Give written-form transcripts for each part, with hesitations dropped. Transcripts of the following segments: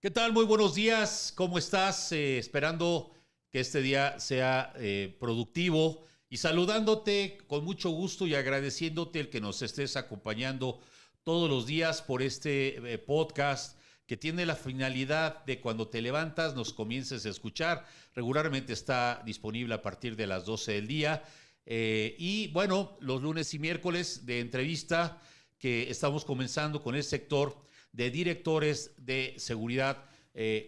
¿Qué tal? Muy buenos días. ¿Cómo estás? Esperando que este día sea productivo y saludándote con mucho gusto y agradeciéndote el que nos estés acompañando todos los días por este podcast que tiene la finalidad de cuando te levantas nos comiences a escuchar. Regularmente está disponible a partir de las 12 del día. Y bueno, los lunes y miércoles de entrevista que estamos comenzando con el sector de directores de seguridad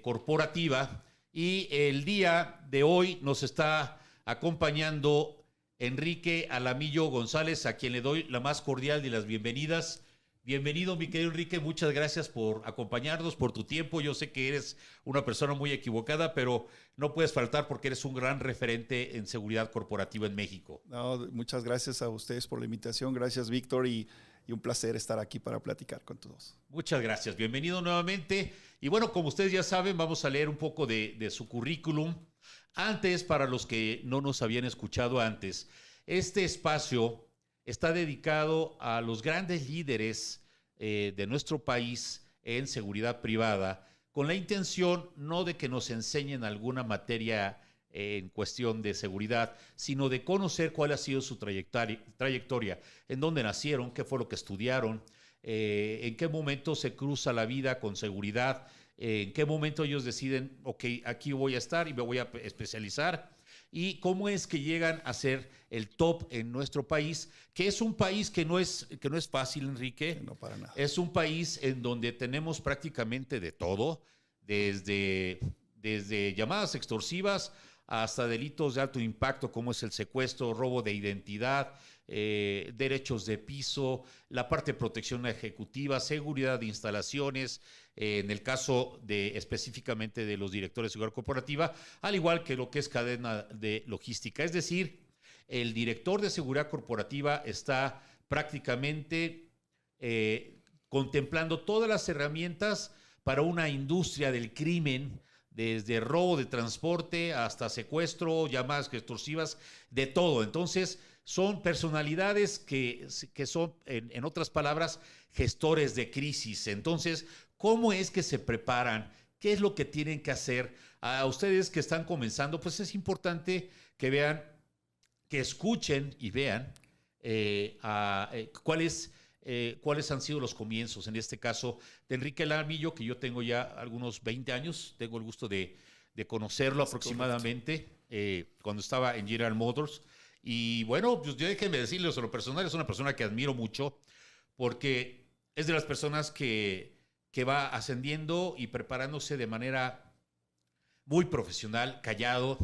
corporativa. Y el día de hoy nos está acompañando Enrique Alamillo González, a quien le doy la más cordial de las bienvenidas. Bienvenido, mi querido Enrique, muchas gracias por acompañarnos, por tu tiempo. Yo sé que eres una persona muy equivocada, pero no puedes faltar porque eres un gran referente en seguridad corporativa en México. No, muchas gracias a ustedes por la invitación. Gracias, Víctor, y un placer estar aquí para platicar con todos. Muchas gracias. Bienvenido nuevamente. Y bueno, como ustedes ya saben, vamos a leer un poco de su currículum. Antes, para los que no nos habían escuchado antes, este espacio está dedicado a los grandes líderes de nuestro país en seguridad privada, con la intención no de que nos enseñen alguna materia en cuestión de seguridad, sino de conocer cuál ha sido su trayectoria, en dónde nacieron, qué fue lo que estudiaron, en qué momento se cruza la vida con seguridad, en qué momento ellos deciden, ok, aquí voy a estar y me voy a especializar, y cómo es que llegan a ser el top en nuestro país, que es un país que no es fácil, Enrique. No, para nada. Es un país en donde tenemos prácticamente de todo, desde llamadas extorsivas hasta delitos de alto impacto como es el secuestro, robo de identidad, derechos de piso, la parte de protección ejecutiva, seguridad de instalaciones, en el caso de específicamente de los directores de seguridad corporativa, al igual que lo que es cadena de logística. Es decir, el director de seguridad corporativa está prácticamente contemplando todas las herramientas para una industria del crimen, desde robo de transporte hasta secuestro, llamadas extorsivas, de todo. Entonces, son personalidades que son, en otras palabras, gestores de crisis. Entonces, ¿cómo es que se preparan? ¿Qué es lo que tienen que hacer? A ustedes que están comenzando, pues es importante que vean, que escuchen y vean cuáles han sido los comienzos, en este caso, de Enrique Alamillo, que yo tengo ya algunos 20 años, tengo el gusto de conocerlo aproximadamente, cuando estaba en General Motors. Y bueno, pues yo déjenme decirles, a lo personal, es una persona que admiro mucho, porque es de las personas que va ascendiendo y preparándose de manera muy profesional, callado,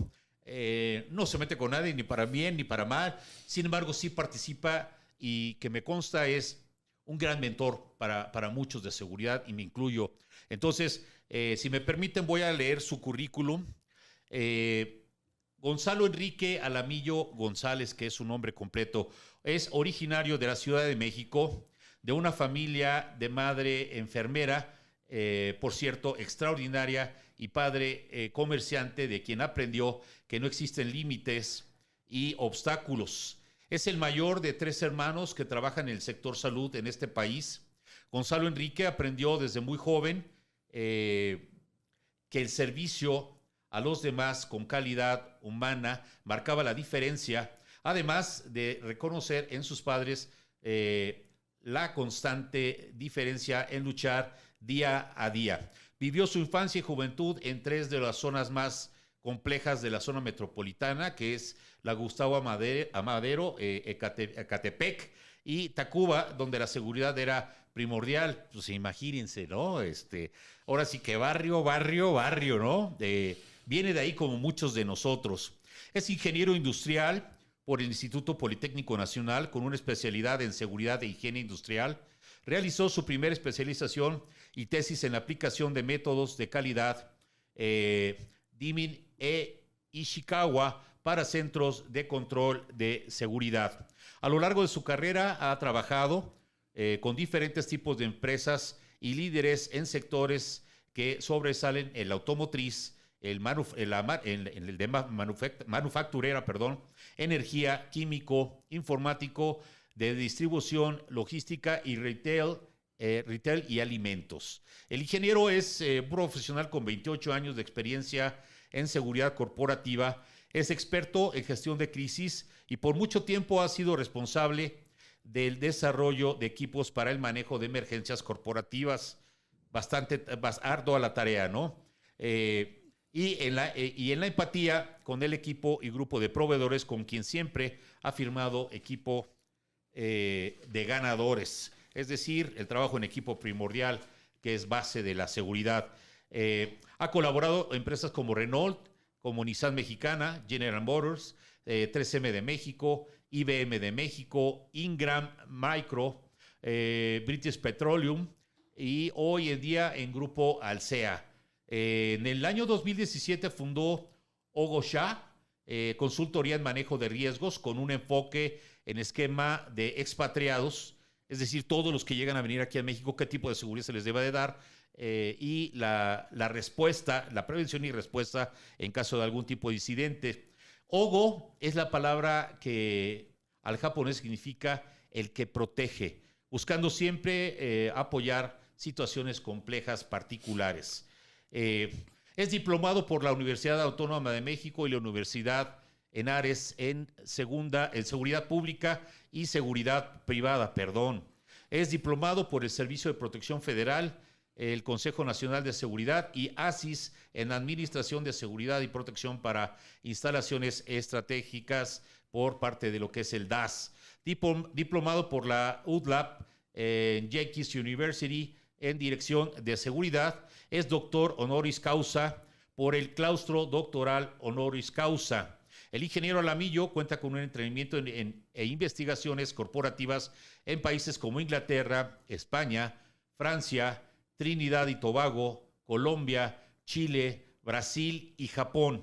no se mete con nadie, ni para bien ni para mal, sin embargo sí participa y que me consta es un gran mentor para muchos de seguridad y me incluyo. Entonces, si me permiten, voy a leer su currículum. Gonzalo Enrique Alamillo González, que es su nombre completo, es originario de la Ciudad de México, de una familia de madre enfermera, por cierto, extraordinaria, y padre comerciante, de quien aprendió que no existen límites y obstáculos. Es el mayor de 3 hermanos que trabajan en el sector salud en este país. Gonzalo Enrique aprendió desde muy joven que el servicio a los demás con calidad humana marcaba la diferencia, además de reconocer en sus padres la constante diferencia en luchar día a día. Vivió su infancia y juventud en 3 de las zonas más complejas de la zona metropolitana, que es la Gustavo Amadero, Ecatepec y Tacuba, donde la seguridad era primordial. Pues imagínense, ¿no? Ahora sí que barrio, ¿no? Viene de ahí como muchos de nosotros. Es ingeniero industrial por el Instituto Politécnico Nacional con una especialidad en seguridad e higiene industrial. Realizó su primera especialización y tesis en la aplicación de métodos de calidad Dimin Ishikawa para centros de control de seguridad. A lo largo de su carrera ha trabajado con diferentes tipos de empresas y líderes en sectores que sobresalen en la automotriz, el de manufacturera, energía, químico, informático, de distribución, logística y retail, retail y alimentos. El ingeniero es profesional con 28 años de experiencia en seguridad corporativa, es experto en gestión de crisis y por mucho tiempo ha sido responsable del desarrollo de equipos para el manejo de emergencias corporativas. Bastante ardua la tarea, ¿no? Y en la empatía con el equipo y grupo de proveedores con quien siempre ha firmado equipo de ganadores. Es decir, el trabajo en equipo primordial, que es base de la seguridad. Ha colaborado en empresas como Renault, como Nissan Mexicana, General Motors, 3M de México, IBM de México, Ingram Micro, British Petroleum y hoy en día en Grupo Alsea. En el año 2017 fundó Ogosha, consultoría en manejo de riesgos con un enfoque en esquema de expatriados, es decir, todos los que llegan a venir aquí a México, qué tipo de seguridad se les debe de dar y la respuesta, la prevención y respuesta en caso de algún tipo de incidente. Ogo es la palabra que al japonés significa el que protege, buscando siempre apoyar situaciones complejas particulares. Es diplomado por la Universidad Autónoma de México y la Universidad Henares en seguridad pública y seguridad privada, perdón. Es diplomado por el Servicio de Protección Federal, el Consejo Nacional de Seguridad y ASIS en Administración de Seguridad y Protección para Instalaciones Estratégicas por parte de lo que es el DAS. Diplomado por la UDLAP en Yankees University en Dirección de Seguridad. Es doctor honoris causa por el Claustro Doctoral Honoris Causa. El ingeniero Alamillo cuenta con un entrenamiento e investigaciones corporativas en países como Inglaterra, España, Francia, Trinidad y Tobago, Colombia, Chile, Brasil y Japón.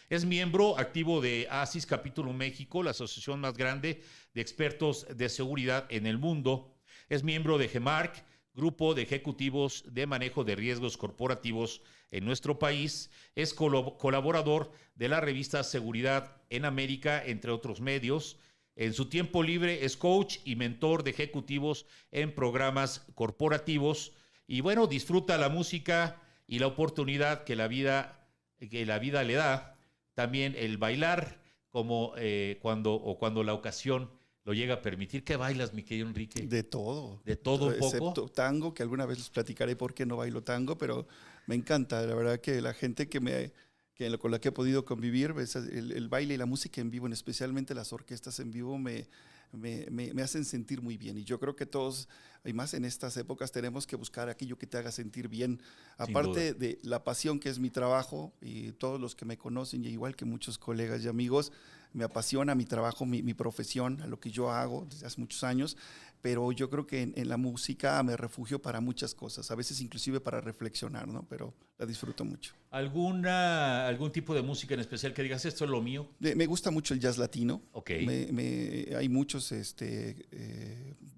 Es miembro activo de ASIS Capítulo México, la asociación más grande de expertos de seguridad en el mundo. Es miembro de GEMARC, Grupo de Ejecutivos de Manejo de Riesgos Corporativos en nuestro país. Es colaborador de la revista Seguridad en América, entre otros medios. En su tiempo libre es coach y mentor de ejecutivos en programas corporativos. Y bueno, disfruta la música y la oportunidad que la vida le da. También el bailar, como cuando la ocasión lo llega a permitir. ¿Qué bailas, mi querido Enrique? De todo. ¿De todo un poco? Excepto tango, que alguna vez les platicaré por qué no bailo tango, pero me encanta. La verdad que la gente con la que he podido convivir, el baile y la música en vivo, especialmente las orquestas en vivo, me hacen sentir muy bien. Y yo creo que todos, y más en estas épocas, tenemos que buscar aquello que te haga sentir bien. Aparte de la pasión que es mi trabajo, y todos los que me conocen, y igual que muchos colegas y amigos, me apasiona mi trabajo, mi profesión, a lo que yo hago desde hace muchos años, pero yo creo que en la música me refugio para muchas cosas, a veces inclusive para reflexionar, ¿no? Pero la disfruto mucho. ¿Algún tipo de música en especial que digas, esto es lo mío? Me gusta mucho el jazz latino. Okay. Hay muchos,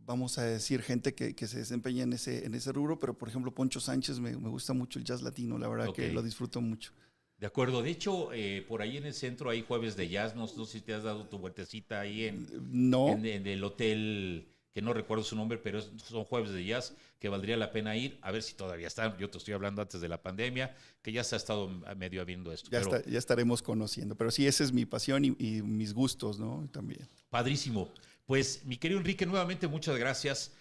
vamos a decir, gente que se desempeña en ese rubro, pero por ejemplo Poncho Sánchez me gusta mucho el jazz latino, la verdad que lo disfruto mucho. De acuerdo. De hecho, por ahí en el centro hay jueves de jazz. No sé si te has dado tu vueltecita ahí en el hotel, que no recuerdo su nombre, pero son jueves de jazz que valdría la pena ir. A ver si todavía están. Yo te estoy hablando antes de la pandemia, que ya se ha estado medio habiendo esto. Ya estaremos conociendo. Pero sí, esa es mi pasión y mis gustos, ¿no? También. Padrísimo. Pues, mi querido Enrique, nuevamente muchas gracias.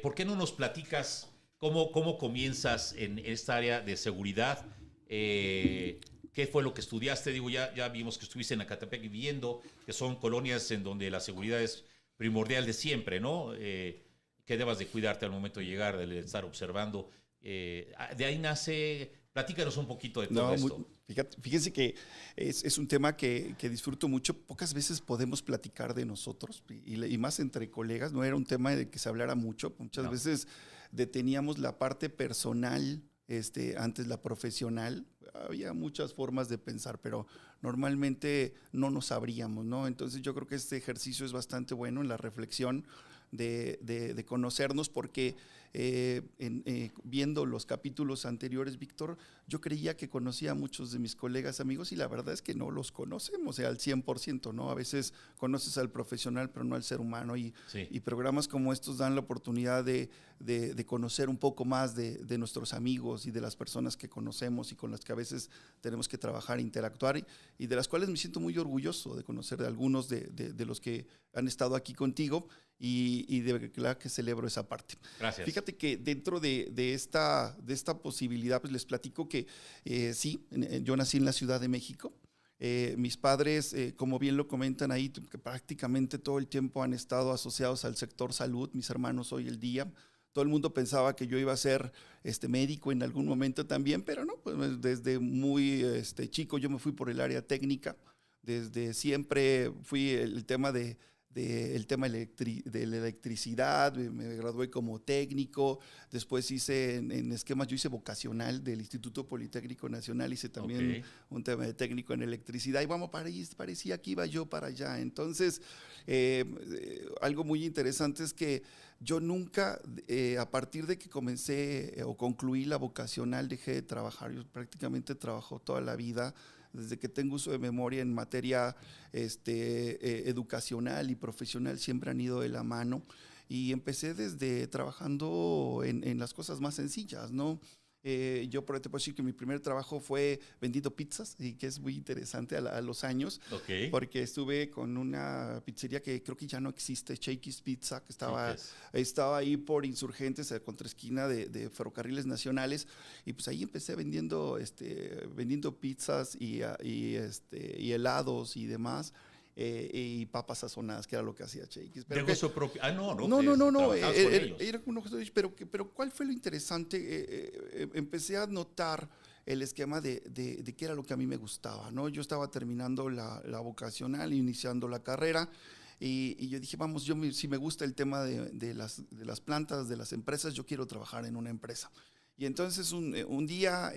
¿Por qué no nos platicas cómo comienzas en esta área de seguridad? ¿Qué fue lo que estudiaste? Digo, ya vimos que estuviste en Acatepec viviendo, que son colonias en donde la seguridad es primordial de siempre, ¿no? Que debas de cuidarte al momento de llegar, de estar observando. De ahí nace, platícanos un poquito de todo esto. Fíjense que es un tema que disfruto mucho. Pocas veces podemos platicar de nosotros, y más entre colegas. No era un tema de que se hablara mucho. Muchas veces deteníamos la parte personal antes la profesional. Había muchas formas de pensar, pero normalmente no nos abríamos, ¿no? Entonces yo creo que este ejercicio es bastante bueno en la reflexión, de conocernos porque viendo los capítulos anteriores, Víctor, yo creía que conocía a muchos de mis colegas amigos y la verdad es que no los conocemos al 100%, ¿no? A veces conoces al profesional pero no al ser humano y programas como estos dan la oportunidad de conocer un poco más de nuestros amigos y de las personas que conocemos y con las que a veces tenemos que trabajar, interactuar y de las cuales me siento muy orgulloso de conocer de algunos de los que han estado aquí contigo y de verdad que celebro esa parte. Gracias. Fíjate que dentro de esta posibilidad, pues les platico que sí, yo nací en la Ciudad de México. Mis padres, como bien lo comentan ahí, que prácticamente todo el tiempo han estado asociados al sector salud. Mis hermanos hoy el día. Todo el mundo pensaba que yo iba a ser médico en algún momento también, pero no, pues desde muy chico yo me fui por el área técnica. Desde siempre fui el tema de la electricidad, me gradué como técnico, después hice en esquemas, yo hice vocacional del Instituto Politécnico Nacional, hice también un tema de técnico en electricidad y vamos, parecía que iba yo para allá. Entonces, algo muy interesante es que yo nunca, a partir de que comencé o concluí la vocacional, dejé de trabajar. Yo prácticamente trabajo toda la vida, desde que tengo uso de memoria en materia educacional y profesional, siempre han ido de la mano. Y empecé desde trabajando en las cosas más sencillas, ¿no? Yo por ahí te puedo decir que mi primer trabajo fue vendiendo pizzas y que es muy interesante a los años, porque estuve con una pizzería que creo que ya no existe, Shakey's Pizza, que estaba ahí por Insurgentes, a contraesquina de Ferrocarriles Nacionales, y pues ahí empecé vendiendo pizzas y helados y demás. Y papas sazonadas, que era lo que hacía Shakey's. Negocio propio. No. Pero ¿cuál fue lo interesante? Empecé a notar el esquema de qué era lo que a mí me gustaba, ¿no? Yo estaba terminando la vocacional, iniciando la carrera, y yo dije, vamos, si me gusta el tema de las plantas, de las empresas, yo quiero trabajar en una empresa. Y entonces un día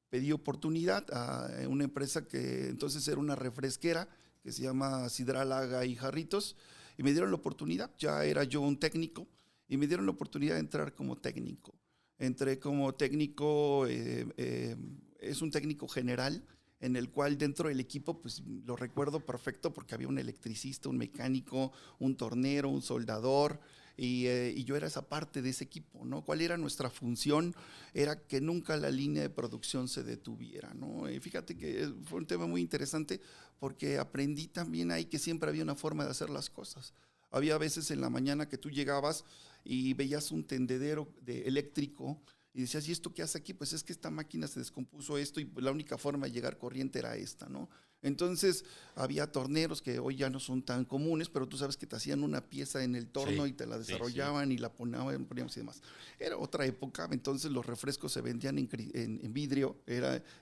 pedí oportunidad a una empresa que entonces era una refresquera que se llama Sidral Haga y Jarritos, y me dieron la oportunidad. Ya era yo un técnico y me dieron la oportunidad de entrar como técnico. Entré como técnico, es un técnico general, en el cual dentro del equipo, pues lo recuerdo perfecto porque había un electricista, un mecánico, un tornero, un soldador, y yo era esa parte de ese equipo, ¿no? ¿Cuál era nuestra función? Era que nunca la línea de producción se detuviera, ¿no? Y fíjate que fue un tema muy interesante porque aprendí también ahí que siempre había una forma de hacer las cosas. Había veces en la mañana que tú llegabas y veías un tendedero eléctrico y decías, ¿y esto qué hace aquí? Pues es que esta máquina se descompuso esto y la única forma de llegar corriente era esta, ¿no? Entonces había torneros que hoy ya no son tan comunes, pero tú sabes que te hacían una pieza en el torno y te la desarrollaban y la poníamos y demás. Era otra época, entonces los refrescos se vendían en vidrio,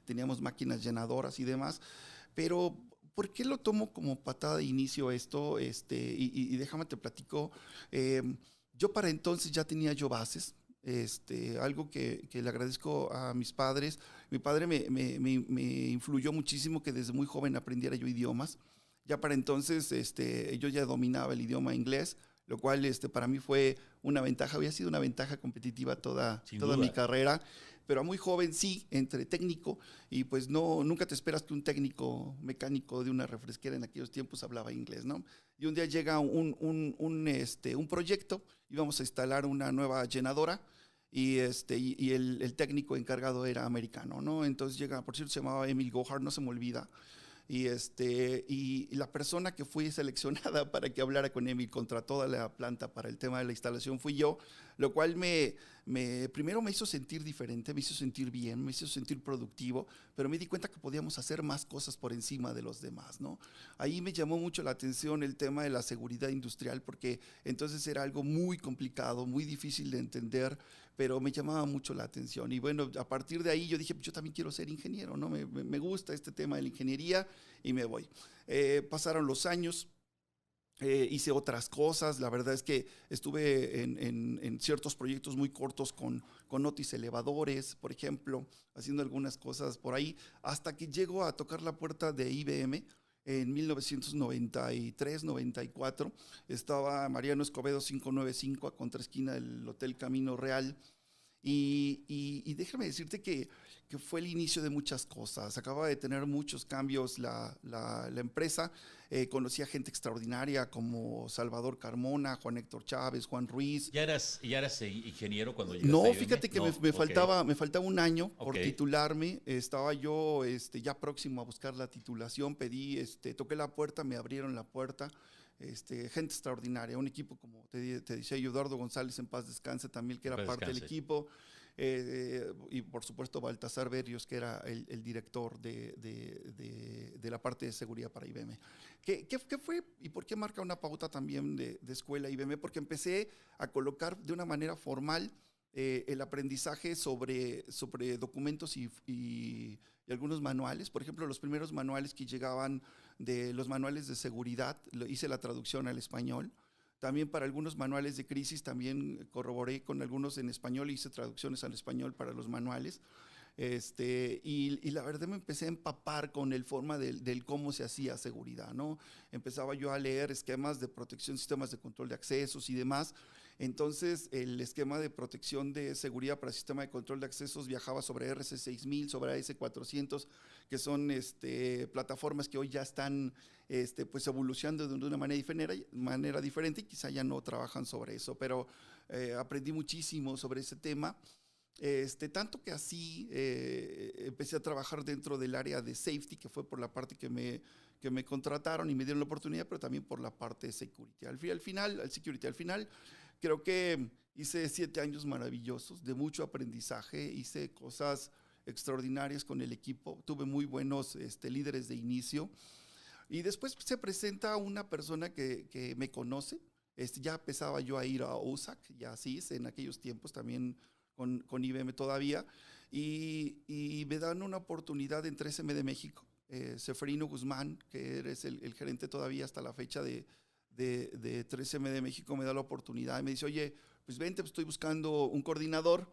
teníamos máquinas llenadoras y demás, pero ¿por qué lo tomo como patada de inicio esto? Y déjame te platico, yo para entonces ya tenía yo bases. Algo que le agradezco a mis padres. Mi padre me influyó muchísimo que desde muy joven aprendiera yo idiomas. Ya para entonces yo ya dominaba el idioma inglés, lo cual para mí fue una ventaja, había sido una ventaja competitiva toda mi carrera, pero a muy joven sí, entre técnico, y pues nunca te esperas que un técnico mecánico de una refresquera en aquellos tiempos hablaba inglés, ¿no? Y un día llega un proyecto, íbamos a instalar una nueva llenadora, y el técnico encargado era americano, ¿no? Entonces llega, por cierto, se llamaba Emil Gohard, no se me olvida, y la persona que fui seleccionada para que hablara con Emil contra toda la planta para el tema de la instalación fui yo, lo cual primero me hizo sentir diferente, me hizo sentir bien, me hizo sentir productivo, pero me di cuenta que podíamos hacer más cosas por encima de los demás, ¿no? Ahí me llamó mucho la atención el tema de la seguridad industrial, porque entonces era algo muy complicado, muy difícil de entender, pero me llamaba mucho la atención. Y bueno, a partir de ahí yo dije, pues yo también quiero ser ingeniero, ¿no? Me gusta este tema de la ingeniería y me voy. Pasaron los años. Hice otras cosas, la verdad es que estuve en ciertos proyectos muy cortos con Otis Elevadores, por ejemplo, haciendo algunas cosas por ahí, hasta que llego a tocar la puerta de IBM, en 1993-94. Estaba Mariano Escobedo 595 a contraesquina del Hotel Camino Real. Y déjame decirte que fue el inicio de muchas cosas. Acababa de tener muchos cambios la empresa. Conocí a gente extraordinaria como Salvador Carmona, Juan Héctor Chávez, Juan Ruiz. ¿Ya eras ingeniero cuando llegaste a No, IBM? fíjate que No, me faltaba un año por Ok. titularme. Estaba yo ya próximo a buscar la titulación. Toqué la puerta, me abrieron la puerta. Gente extraordinaria, un equipo como te decía yo, Eduardo González, en paz descanse también, que En era paz parte del descanse. equipo, y por supuesto Baltasar Berrios, que era el director de la parte de seguridad para IBM. ¿Qué fue y por qué marca una pauta también de escuela IBM? Porque empecé a colocar de una manera formal el aprendizaje sobre documentos y algunos manuales. Por ejemplo, los primeros manuales que llegaban de los manuales de seguridad, hice la traducción al español. También para algunos manuales de crisis, también corroboré con algunos en español, hice traducciones al español para los manuales. Y la verdad me empecé a empapar con el forma del cómo se hacía seguridad, ¿no? Empezaba yo a leer esquemas de protección, sistemas de control de accesos y demás. Entonces, el esquema de protección de seguridad para el sistema de control de accesos viajaba sobre RC6000, sobre AS400, que son plataformas que hoy ya están pues evolucionando de una manera diferente y quizá ya no trabajan sobre eso, pero aprendí muchísimo sobre ese tema. Tanto que así empecé a trabajar dentro del área de safety, que fue por la parte que me contrataron y me dieron la oportunidad, pero también por la parte de security. Al final, creo que hice 7 años maravillosos, de mucho aprendizaje, hice cosas extraordinarias con el equipo, tuve muy buenos líderes de inicio, y después se presenta una persona que me conoce. Ya empezaba yo a ir a OSAC, ya así, en aquellos tiempos también con IBM todavía, y me dan una oportunidad en 3M de México. Seferino Guzmán, que eres el gerente todavía hasta la fecha de 3M de México, me da la oportunidad y me dice, oye, pues vente, pues estoy buscando un coordinador,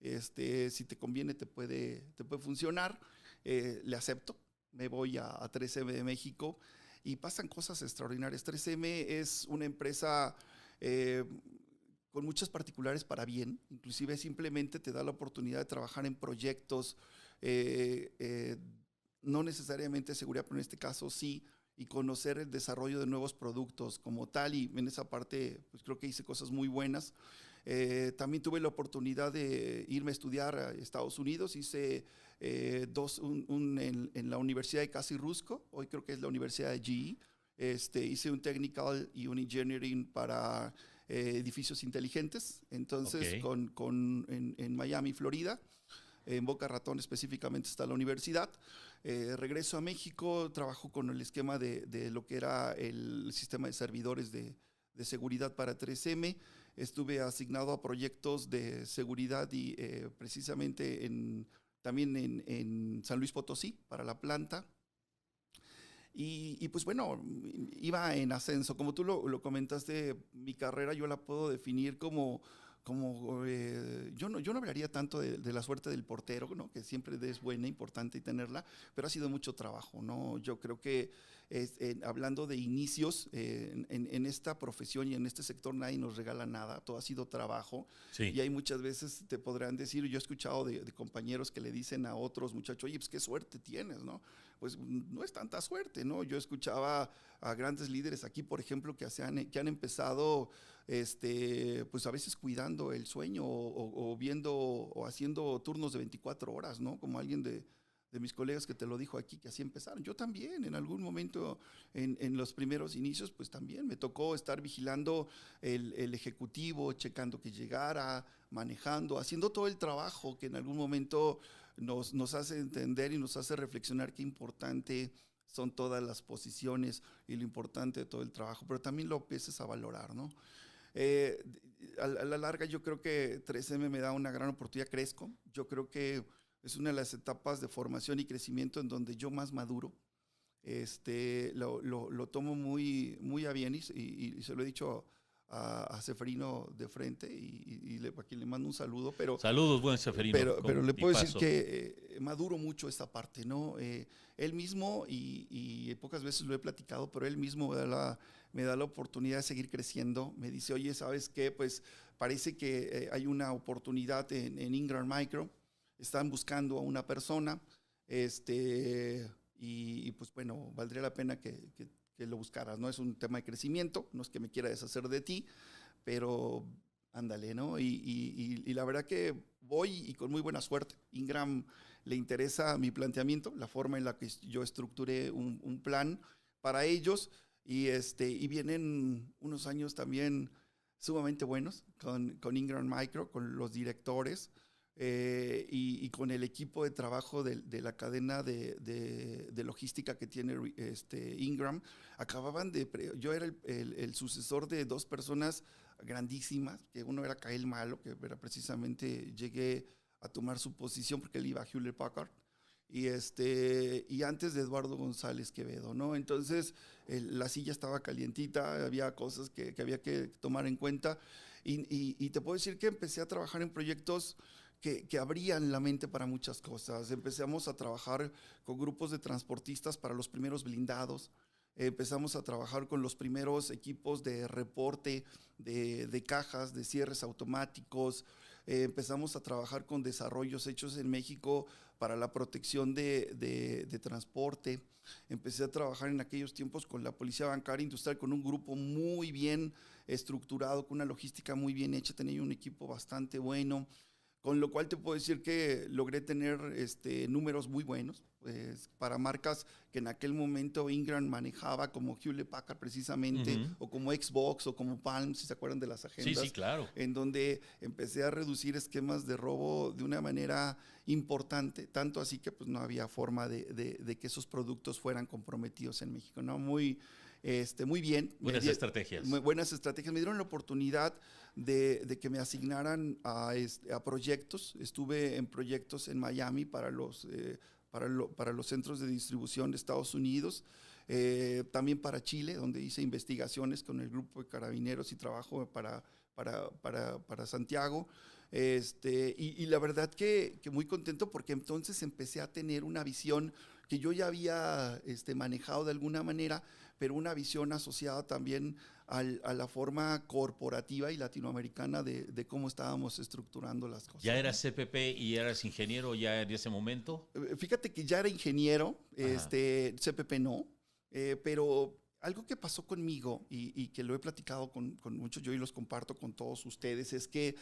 si te conviene te puede funcionar. Le acepto, me voy a 3M de México y pasan cosas extraordinarias. 3M es una empresa con muchas particulares para bien, inclusive simplemente te da la oportunidad de trabajar en proyectos, no necesariamente de seguridad, pero en este caso sí, y conocer el desarrollo de nuevos productos como tal, y en esa parte pues creo que hice cosas muy buenas. También tuve la oportunidad de irme a estudiar a Estados Unidos, hice en la Universidad de Casi Rusco, hoy creo que es la Universidad de GE. Hice un technical y un engineering para edificios inteligentes, entonces Ok. en Miami, Florida. En Boca Ratón específicamente está la universidad. Regreso a México, trabajo con el esquema de lo que era el sistema de servidores de seguridad para 3M. Estuve asignado a proyectos de seguridad y precisamente también en San Luis Potosí para la planta. Y pues bueno, iba en ascenso. Como tú lo comentaste, mi carrera yo la puedo definir como yo no hablaría tanto de la suerte del portero, ¿no? Que siempre es buena, importante tenerla, pero ha sido mucho trabajo, ¿no? Yo creo que hablando de inicios en esta profesión y en este sector nadie nos regala nada, todo ha sido trabajo. Sí. Y hay muchas veces te podrán decir, yo he escuchado de compañeros que le dicen a otros muchachos, oye, pues qué suerte tienes, ¿no? Pues no es tanta suerte, ¿no? Yo escuchaba a grandes líderes aquí, por ejemplo, que han empezado pues a veces cuidando el sueño o viendo o haciendo turnos de 24 horas, ¿no? Como alguien de mis colegas que te lo dijo aquí, que así empezaron. Yo también, en algún momento, en los primeros inicios, pues también me tocó estar vigilando el ejecutivo, checando que llegara, manejando, haciendo todo el trabajo que en algún momento nos hace entender y nos hace reflexionar qué importante son todas las posiciones y lo importante de todo el trabajo, pero también lo empieces a valorar, ¿no? Eh, a la larga yo creo que 3M me da una gran oportunidad, crezco, yo creo que es una de las etapas de formación y crecimiento en donde yo más maduro, lo tomo muy a bien y se lo he dicho a Ceferino de frente a quien le mando un saludo. Pero, saludos, buen Ceferino. Pero le puedo decir que maduro mucho esta parte, ¿no? Él mismo, y pocas veces lo he platicado, pero él mismo me da la oportunidad de seguir creciendo. Me dice, oye, ¿sabes qué? Pues parece que hay una oportunidad en Ingram Micro. Están buscando a una persona, y pues bueno, valdría la pena que lo buscaras, ¿no? Es un tema de crecimiento, no es que me quiera deshacer de ti, pero ándale, ¿no? Y la verdad que voy y con muy buena suerte. Ingram le interesa mi planteamiento, la forma en la que yo estructuré un plan para ellos, y vienen unos años también sumamente buenos con Ingram Micro, con los directores, y con el equipo de trabajo de la cadena de logística que tiene Ingram. Yo era el sucesor de dos personas grandísimas, que uno era Kael Malo, que era precisamente llegué a tomar su posición porque él iba a Hewlett Packard, y antes de Eduardo González Quevedo, ¿no? Entonces la silla estaba calientita, había cosas que había que tomar en cuenta, y te puedo decir que empecé a trabajar en proyectos que abrían la mente para muchas cosas. Empezamos a trabajar con grupos de transportistas para los primeros blindados. Empezamos a trabajar con los primeros equipos de reporte de cajas, de cierres automáticos. Empezamos a trabajar con desarrollos hechos en México para la protección de transporte. Empecé a trabajar en aquellos tiempos con la Policía Bancaria Industrial, con un grupo muy bien estructurado, con una logística muy bien hecha. Tenía un equipo bastante bueno, con lo cual te puedo decir que logré tener números muy buenos, pues, para marcas que en aquel momento Ingram manejaba, como Hewlett Packard precisamente, o como Xbox, o como Palm, si se acuerdan de las agendas. Sí, claro. En donde empecé a reducir esquemas de robo de una manera importante, tanto así que pues no había forma de que esos productos fueran comprometidos en México, ¿no? Muy bien. Buenas estrategias. Buenas estrategias. Me dieron la oportunidad de que me asignaran a proyectos. Estuve en proyectos en Miami para los centros de distribución de Estados Unidos, también para Chile, donde hice investigaciones con el grupo de carabineros y trabajo para Santiago. Y la verdad que muy contento, porque entonces empecé a tener una visión que yo ya había manejado de alguna manera, pero una visión asociada también a la forma corporativa y latinoamericana de cómo estábamos estructurando las cosas. ¿Ya eras CPP y eras ingeniero ya en ese momento? Fíjate que ya era ingeniero, CPP no, pero algo que pasó conmigo y que lo he platicado con muchos yo y los comparto con todos ustedes, es que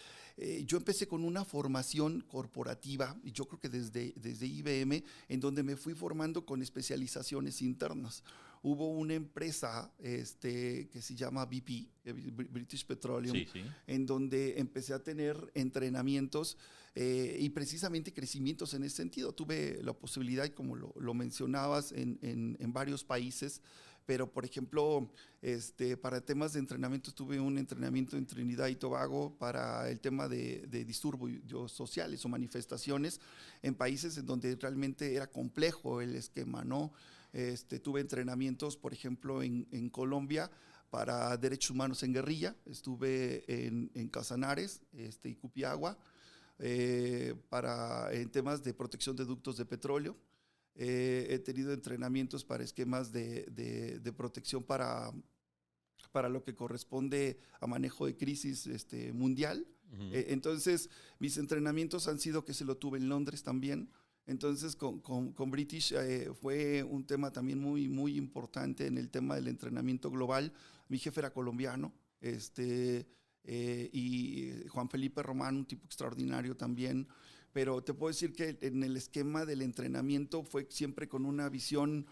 yo empecé con una formación corporativa, y yo creo que desde IBM, en donde me fui formando con especializaciones internas. Hubo una empresa que se llama BP, British Petroleum, en donde empecé a tener entrenamientos y precisamente crecimientos en ese sentido. Tuve la posibilidad, como lo mencionabas, en varios países, pero por ejemplo, para temas de entrenamiento, tuve un entrenamiento en Trinidad y Tobago para el tema de disturbios sociales o manifestaciones en países en donde realmente era complejo el esquema, ¿no? Tuve entrenamientos, por ejemplo, en Colombia para derechos humanos en guerrilla. Estuve en Casanares y Cupiagua en temas de protección de ductos de petróleo. He tenido entrenamientos para esquemas de protección para lo que corresponde a manejo de crisis mundial. Entonces, mis entrenamientos han sido, que se lo tuve en Londres también. Entonces, con British fue un tema también muy, muy importante en el tema del entrenamiento global. Mi jefe era colombiano, y Juan Felipe Román, un tipo extraordinario también. Pero te puedo decir que en el esquema del entrenamiento fue siempre con una visión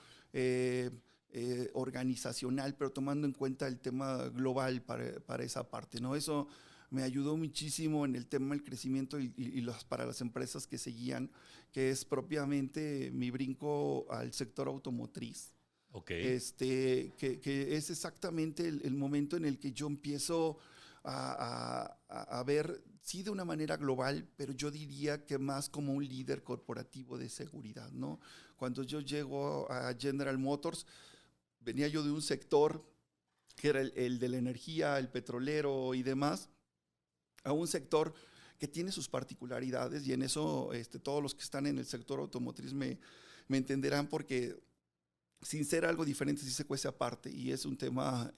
organizacional, pero tomando en cuenta el tema global para esa parte, ¿no? Eso me ayudó muchísimo en el tema del crecimiento para las empresas que seguían, que es propiamente mi brinco al sector automotriz. Okay. Que es exactamente el momento en el que yo empiezo a ver, sí, de una manera global, pero yo diría que más como un líder corporativo de seguridad, ¿no? Cuando yo llego a General Motors, venía yo de un sector que era el de la energía, el petrolero y demás, a un sector que tiene sus particularidades, y en eso todos los que están en el sector automotriz me entenderán, porque sin ser algo diferente sí se cuece aparte, y es un tema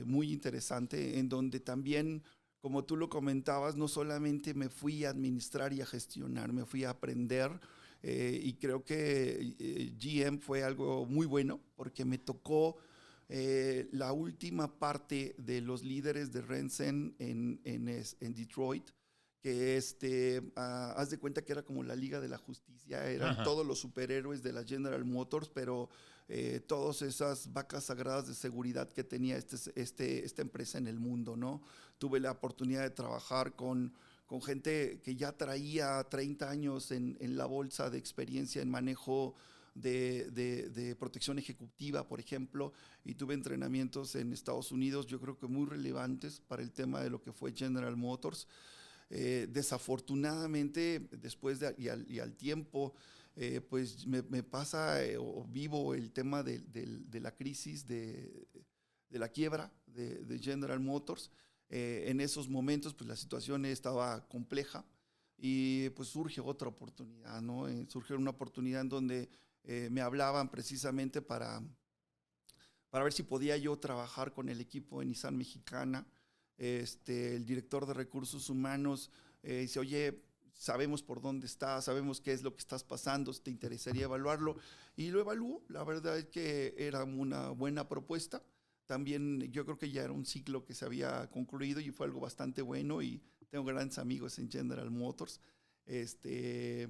muy interesante, en donde también, como tú lo comentabas, no solamente me fui a administrar y a gestionar, me fui a aprender, y creo que GM fue algo muy bueno, porque me tocó la última parte de los líderes de Rensen en Detroit, que haz de cuenta que era como la Liga de la Justicia, eran Ajá. todos los superhéroes de la General Motors, pero todas esas vacas sagradas de seguridad que tenía esta empresa en el mundo, ¿no? Tuve la oportunidad de trabajar con gente que ya traía 30 años en la bolsa de experiencia en manejo de protección ejecutiva, por ejemplo, y tuve entrenamientos en Estados Unidos, yo creo que muy relevantes para el tema de lo que fue General Motors. Desafortunadamente, después y al tiempo, pues me pasa o vivo el tema de la crisis, de la quiebra de General Motors. En esos momentos, pues la situación estaba compleja, y pues surge otra oportunidad, ¿no? Surge una oportunidad en donde me hablaban precisamente para ver si podía yo trabajar con el equipo de Nissan Mexicana. El director de recursos humanos dice, oye, sabemos por dónde estás, sabemos qué es lo que estás pasando, ¿te interesaría evaluarlo? Y lo evaluó. La verdad es que era una buena propuesta. También yo creo que ya era un ciclo que se había concluido, y fue algo bastante bueno, y tengo grandes amigos en General Motors. Este,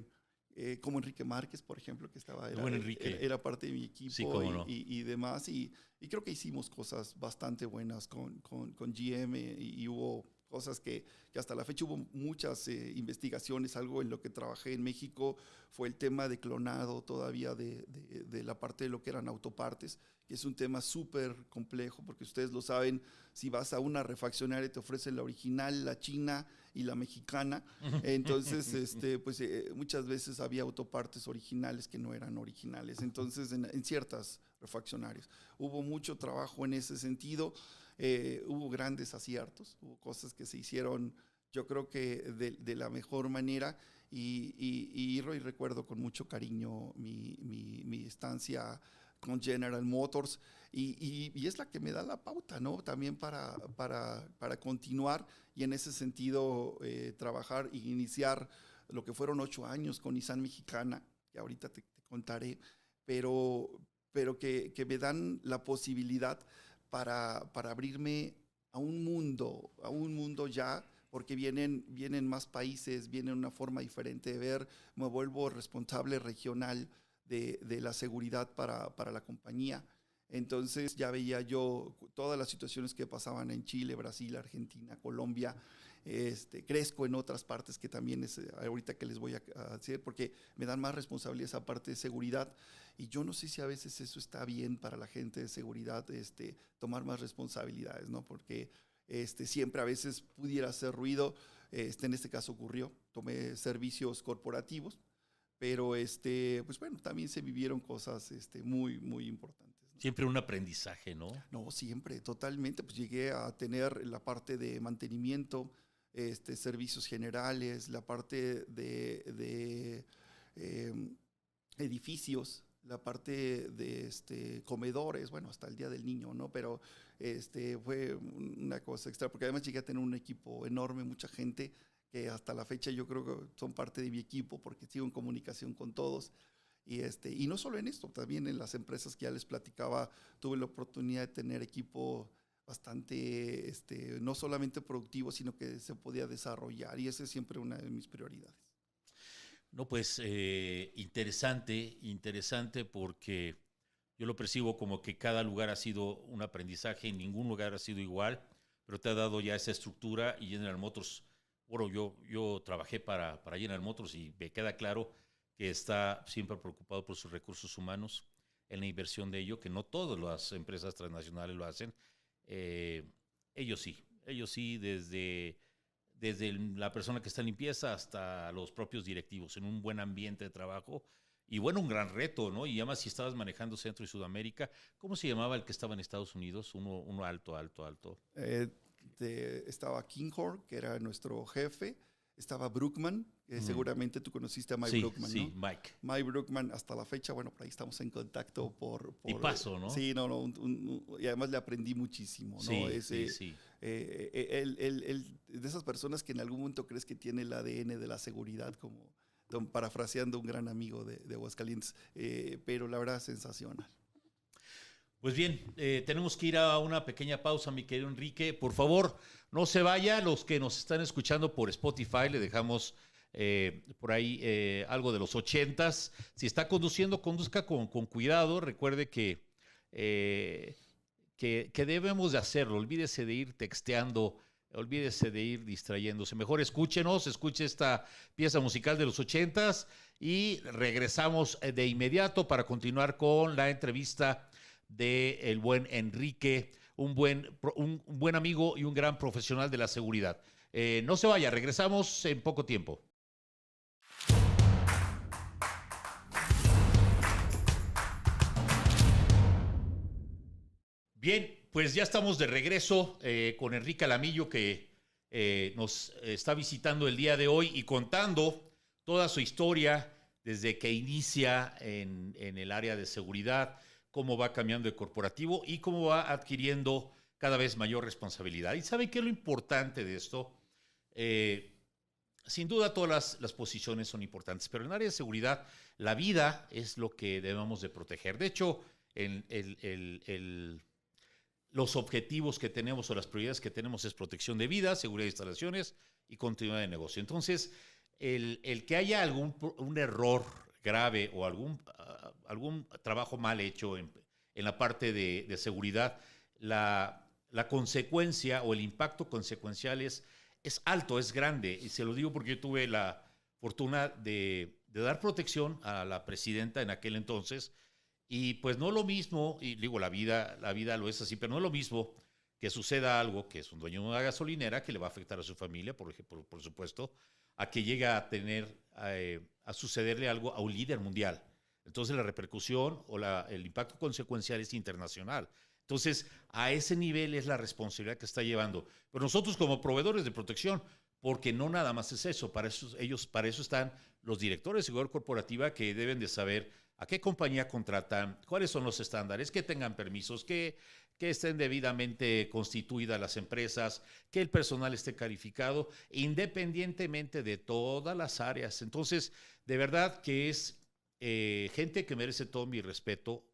como Enrique Márquez, por ejemplo, que El buen Enrique. era parte de mi Sí, equipo, cómo no. y demás, y creo que hicimos cosas bastante buenas con GM, y hubo cosas que hasta la fecha hubo muchas investigaciones. Algo en lo que trabajé en México fue el tema de clonado todavía de la parte de lo que eran autopartes, que es un tema súper complejo, porque ustedes lo saben, si vas a una refaccionaria te ofrecen la original, la china y la mexicana. Entonces, pues muchas veces había autopartes originales que no eran originales. Entonces, en ciertas refaccionarias hubo mucho trabajo en ese sentido. Hubo grandes aciertos, hubo cosas que se hicieron, yo creo que de la mejor manera, y recuerdo con mucho cariño mi estancia con General Motors, y es la que me da la pauta, ¿no? También para continuar, y en ese sentido trabajar e iniciar lo que fueron 8 años con Nissan Mexicana, que ahorita te contaré, pero, pero que me dan la posibilidad para abrirme a un mundo ya, porque vienen más países, viene una forma diferente de ver, me vuelvo responsable regional de la seguridad para la compañía. Entonces ya veía yo todas las situaciones que pasaban en Chile, Brasil, Argentina, Colombia. Crezco en otras partes que también es ahorita que les voy a decir, porque me dan más responsabilidad esa parte de seguridad, y yo no sé si a veces eso está bien para la gente de seguridad, tomar más responsabilidades, ¿no? Porque siempre a veces pudiera hacer ruido. En este caso ocurrió, tomé servicios corporativos, pero pues bueno, también se vivieron cosas muy, muy importantes, ¿no? Siempre un aprendizaje, ¿no? No, siempre, totalmente. Pues llegué a tener la parte de mantenimiento, servicios generales, la parte de edificios, la parte de comedores, bueno, hasta el Día del Niño, ¿no? Pero fue una cosa extra, porque además llegué a tener un equipo enorme, mucha gente, que hasta la fecha yo creo que son parte de mi equipo, porque sigo en comunicación con todos. Y no solo en esto, también en las empresas que ya les platicaba, tuve la oportunidad de tener equipo bastante, no solamente productivo, sino que se podía desarrollar, y esa es siempre una de mis prioridades. No, pues interesante, interesante porque yo lo percibo como que cada lugar ha sido un aprendizaje, en ningún lugar ha sido igual, pero te ha dado ya esa estructura. Y General Motors, bueno, yo trabajé para General Motors y me queda claro que está siempre preocupado por sus recursos humanos, en la inversión de ello, que no todas las empresas transnacionales lo hacen. Eh, ellos sí, desde la persona que está en limpieza hasta los propios directivos, en un buen ambiente de trabajo, Y bueno, un gran reto, ¿no? Y además si estabas manejando Centro y Sudamérica, ¿cómo se llamaba el que estaba en Estados Unidos? Uno alto, alto, alto. Eh, Estaba Kinghorn, que era nuestro jefe, estaba Brookman, seguramente tú conociste a Mike Sí, Brookman, sí, ¿no? Mike. Mike Brookman, hasta la fecha, bueno, por ahí estamos en contacto Y paso, ¿no? sí, no, no, y además le aprendí muchísimo, ¿no? Sí, sí, sí. De esas personas que en algún momento crees que tiene el ADN de la seguridad, como parafraseando un gran amigo de Aguascalientes, pero la verdad, sensacional. Pues bien, tenemos que ir a una pequeña pausa, mi querido Enrique. Por favor, no se vaya. Los que nos están escuchando por Spotify, le dejamos por ahí algo de los 80s. Si está conduciendo, conduzca con cuidado. Recuerde que debemos de hacerlo. Olvídese de ir texteando, olvídese de ir distrayéndose. Mejor escúchenos, escuche esta pieza musical de los 80s y regresamos de inmediato para continuar con la entrevista de el buen Enrique, un buen amigo y un gran profesional de la seguridad. No se vaya, regresamos en poco tiempo. Bien, pues ya estamos de regreso con Enrique Alamillo, que nos está visitando el día de hoy y contando toda su historia desde que inicia en el área de seguridad, cómo va cambiando de corporativo y cómo va adquiriendo cada vez mayor responsabilidad. ¿Y saben qué es lo importante de esto? Sin duda todas las posiciones son importantes, pero en el área de seguridad la vida es lo que debemos de proteger. De hecho, los objetivos que tenemos o las prioridades que tenemos es protección de vida, seguridad de instalaciones y continuidad de negocio. Entonces, el que haya un error grave o algún trabajo mal hecho en la parte de seguridad, la consecuencia o el impacto consecuencial es alto, es grande. Y se lo digo porque yo tuve la fortuna de dar protección a la presidenta en aquel entonces. Y pues no lo mismo, y digo, la vida lo es así, pero no es lo mismo que suceda algo que es un dueño de una gasolinera que le va a afectar a su familia, por supuesto, a que llegue a tener, a sucederle algo a un líder mundial. Entonces la repercusión o el impacto consecuencial es internacional. Entonces, a ese nivel es la responsabilidad que está llevando. Pero nosotros como proveedores de protección, porque no nada más es eso, para eso están los directores de seguridad corporativa que deben de saber a qué compañía contratan, cuáles son los estándares, que tengan permisos, que estén debidamente constituidas las empresas, que el personal esté calificado, independientemente de todas las áreas. Entonces, de verdad que es gente que merece todo mi respeto,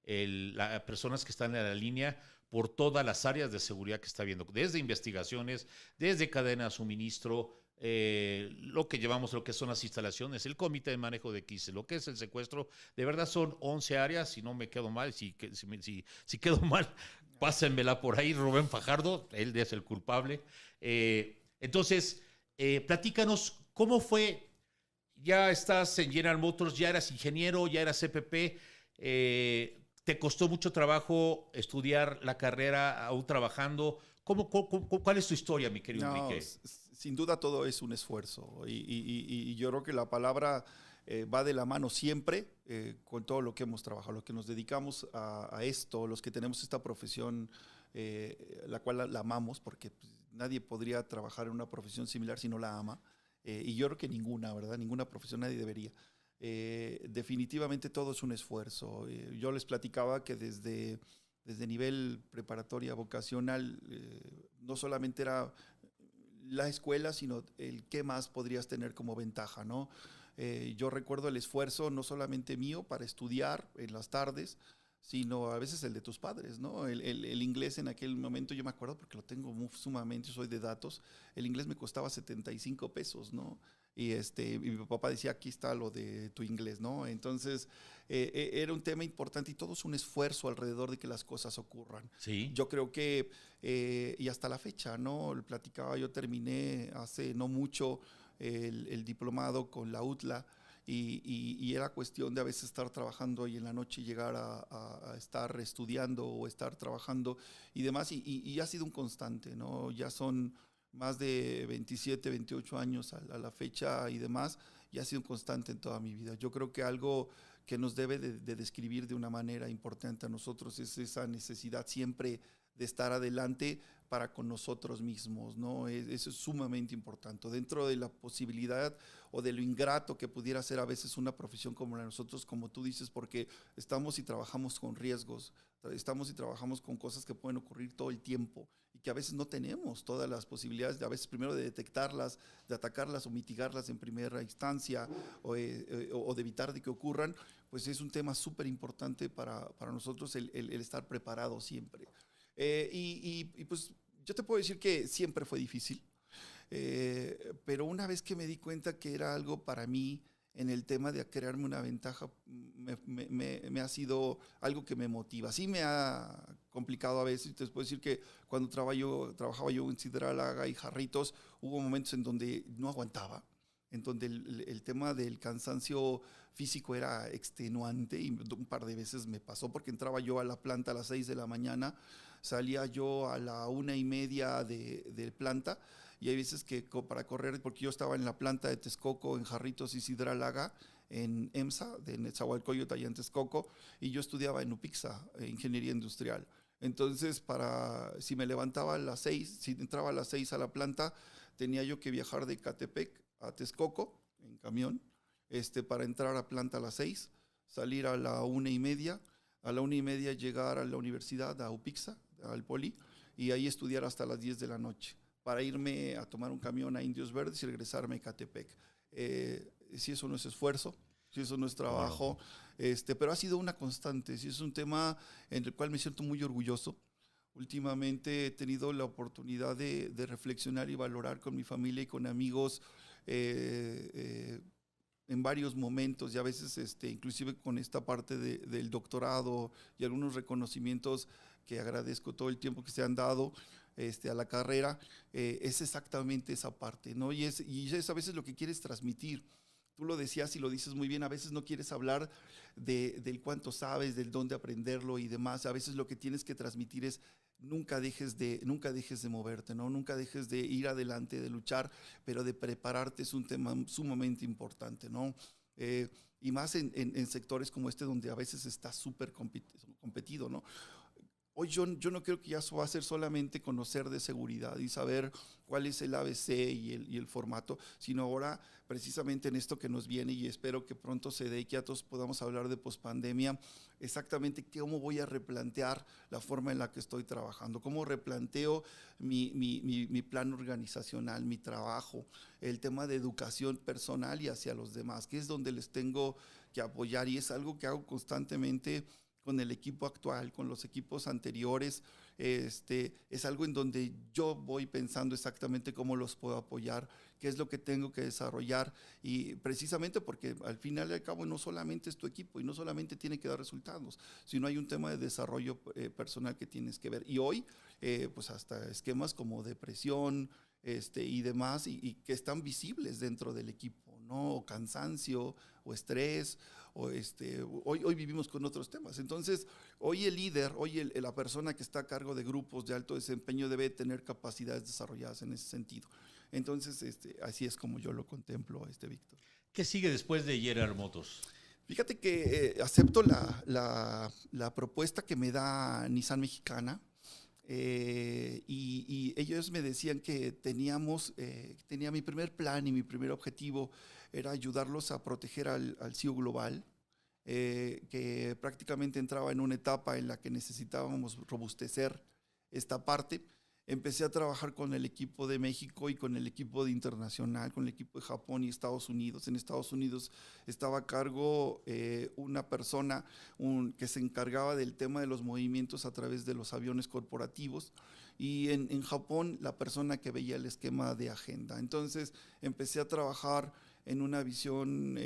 las personas que están en la línea por todas las áreas de seguridad que está viendo, desde investigaciones, desde cadena de suministro, lo que llevamos, lo que son las instalaciones, el comité de manejo de crisis, lo que es el secuestro. De verdad son 11 áreas, si no me quedo mal, si quedo mal, pásenmela por ahí, Rubén Fajardo, él es el culpable. Entonces, platícanos, ¿cómo fue? Ya estás en General Motors, ya eras ingeniero, ya eras CPP, ¿te costó mucho trabajo estudiar la carrera aún trabajando? ¿Cuál es tu historia, mi querido Enrique? Sin duda todo es un esfuerzo y yo creo que la palabra va de la mano siempre con todo lo que hemos trabajado, los que nos dedicamos a esto, los que tenemos esta profesión, la cual la amamos, porque pues, nadie podría trabajar en una profesión similar si no la ama, y yo creo que ninguna, ¿verdad? Ninguna profesión nadie debería. Definitivamente todo es un esfuerzo. Yo les platicaba que desde nivel preparatoria vocacional, no solamente era la escuela, sino el qué más podrías tener como ventaja, ¿no? Yo recuerdo el esfuerzo no solamente mío para estudiar en las tardes, sino a veces el de tus padres, ¿no? El inglés en aquel momento, yo me acuerdo porque lo tengo sumamente, soy de datos, el inglés me costaba 75 pesos, ¿no? Y mi papá decía, aquí está lo de tu inglés, ¿no? Entonces, era un tema importante y todo es un esfuerzo alrededor de que las cosas ocurran. Sí. Yo creo que, y hasta la fecha, ¿no? Le platicaba, yo terminé hace no mucho el diplomado con la UTLA y era cuestión de a veces estar trabajando y en la noche llegar a estar estudiando o estar trabajando y demás, y ha sido un constante, ¿no? Ya son más de 27, 28 años a la fecha y demás, y ha sido constante en toda mi vida. Yo creo que algo que nos debe de describir de una manera importante a nosotros es esa necesidad siempre de estar adelante para con nosotros mismos, ¿no? Eso es sumamente importante. Dentro de la posibilidad o de lo ingrato que pudiera ser a veces una profesión como la de nosotros, como tú dices, porque estamos y trabajamos con riesgos, estamos y trabajamos con cosas que pueden ocurrir todo el tiempo y que a veces no tenemos todas las posibilidades, a veces primero de detectarlas, de atacarlas o mitigarlas en primera instancia o de evitar de que ocurran, pues es un tema súper importante para nosotros el estar preparados siempre. Pues yo te puedo decir que siempre fue difícil, pero una vez que me di cuenta que era algo para mí en el tema de crearme una ventaja, me ha sido algo que me motiva. Sí me ha complicado a veces, te puedo decir que cuando trabajaba yo en Sidralaga y Jarritos, hubo momentos en donde no aguantaba, en donde el tema del cansancio físico era extenuante y un par de veces me pasó porque entraba yo a la planta a las 6 de la mañana, salía yo a la 1:30 de planta y hay veces que para correr, porque yo estaba en la planta de Texcoco, en Jarritos y Sidralaga, en EMSA, de Netzahualcóyotl, allá en Texcoco, y yo estudiaba en UPIXA, Ingeniería Industrial. Entonces, si me levantaba a las 6, si entraba a las 6 a la planta, tenía yo que viajar de Catepec a Texcoco en camión, para entrar a planta a las 6, salir a la 1:30, a la 1:30 llegar a la universidad, a UPIXA, al Poli, y ahí estudiar hasta las 10 de la noche, para irme a tomar un camión a Indios Verdes y regresarme a Catepec. Si eso no es esfuerzo, si eso no es trabajo, pero ha sido una constante, si es un tema en el cual me siento muy orgulloso. Últimamente he tenido la oportunidad de reflexionar y valorar con mi familia y con amigos en varios momentos y a veces inclusive con esta parte del doctorado y algunos reconocimientos que agradezco todo el tiempo que se han dado a la carrera, es exactamente esa parte, ¿no? Y es a veces lo que quieres transmitir. Tú lo decías y lo dices muy bien, a veces no quieres hablar del cuánto sabes, del dónde aprenderlo y demás. A veces lo que tienes que transmitir es nunca dejes de moverte, ¿no? Nunca dejes de ir adelante, de luchar, pero de prepararte es un tema sumamente importante, ¿no? Y más en sectores como este donde a veces está súper competido, ¿no? Hoy yo no creo que ya va a ser solamente conocer de seguridad y saber cuál es el ABC y el formato, sino ahora precisamente en esto que nos viene y espero que pronto se dé y que a todos podamos hablar de pospandemia, exactamente cómo voy a replantear la forma en la que estoy trabajando, cómo replanteo mi plan organizacional, mi trabajo, el tema de educación personal y hacia los demás, que es donde les tengo que apoyar y es algo que hago constantemente con el equipo actual, con los equipos anteriores, es algo en donde yo voy pensando exactamente cómo los puedo apoyar, qué es lo que tengo que desarrollar y precisamente porque al final y al cabo no solamente es tu equipo y no solamente tiene que dar resultados, sino hay un tema de desarrollo personal que tienes que ver. Y hoy, pues hasta esquemas como depresión y demás y que están visibles dentro del equipo, ¿no? O cansancio o estrés. Hoy vivimos con otros temas. Entonces, hoy el líder, la persona que está a cargo de grupos de alto desempeño debe tener capacidades desarrolladas en ese sentido. Entonces, así es como yo lo contemplo, Víctor. ¿Qué sigue después de General Motors? Fíjate que acepto la propuesta que me da Nissan Mexicana. Y ellos me decían que tenía mi primer plan y mi primer objetivo era ayudarlos a proteger al CEO global, que prácticamente entraba en una etapa en la que necesitábamos robustecer esta parte. Empecé a trabajar con el equipo de México y con el equipo de internacional, con el equipo de Japón y Estados Unidos. En Estados Unidos estaba a cargo una persona que se encargaba del tema de los movimientos a través de los aviones corporativos y en Japón la persona que veía el esquema de agenda. Entonces empecé a trabajar en una visión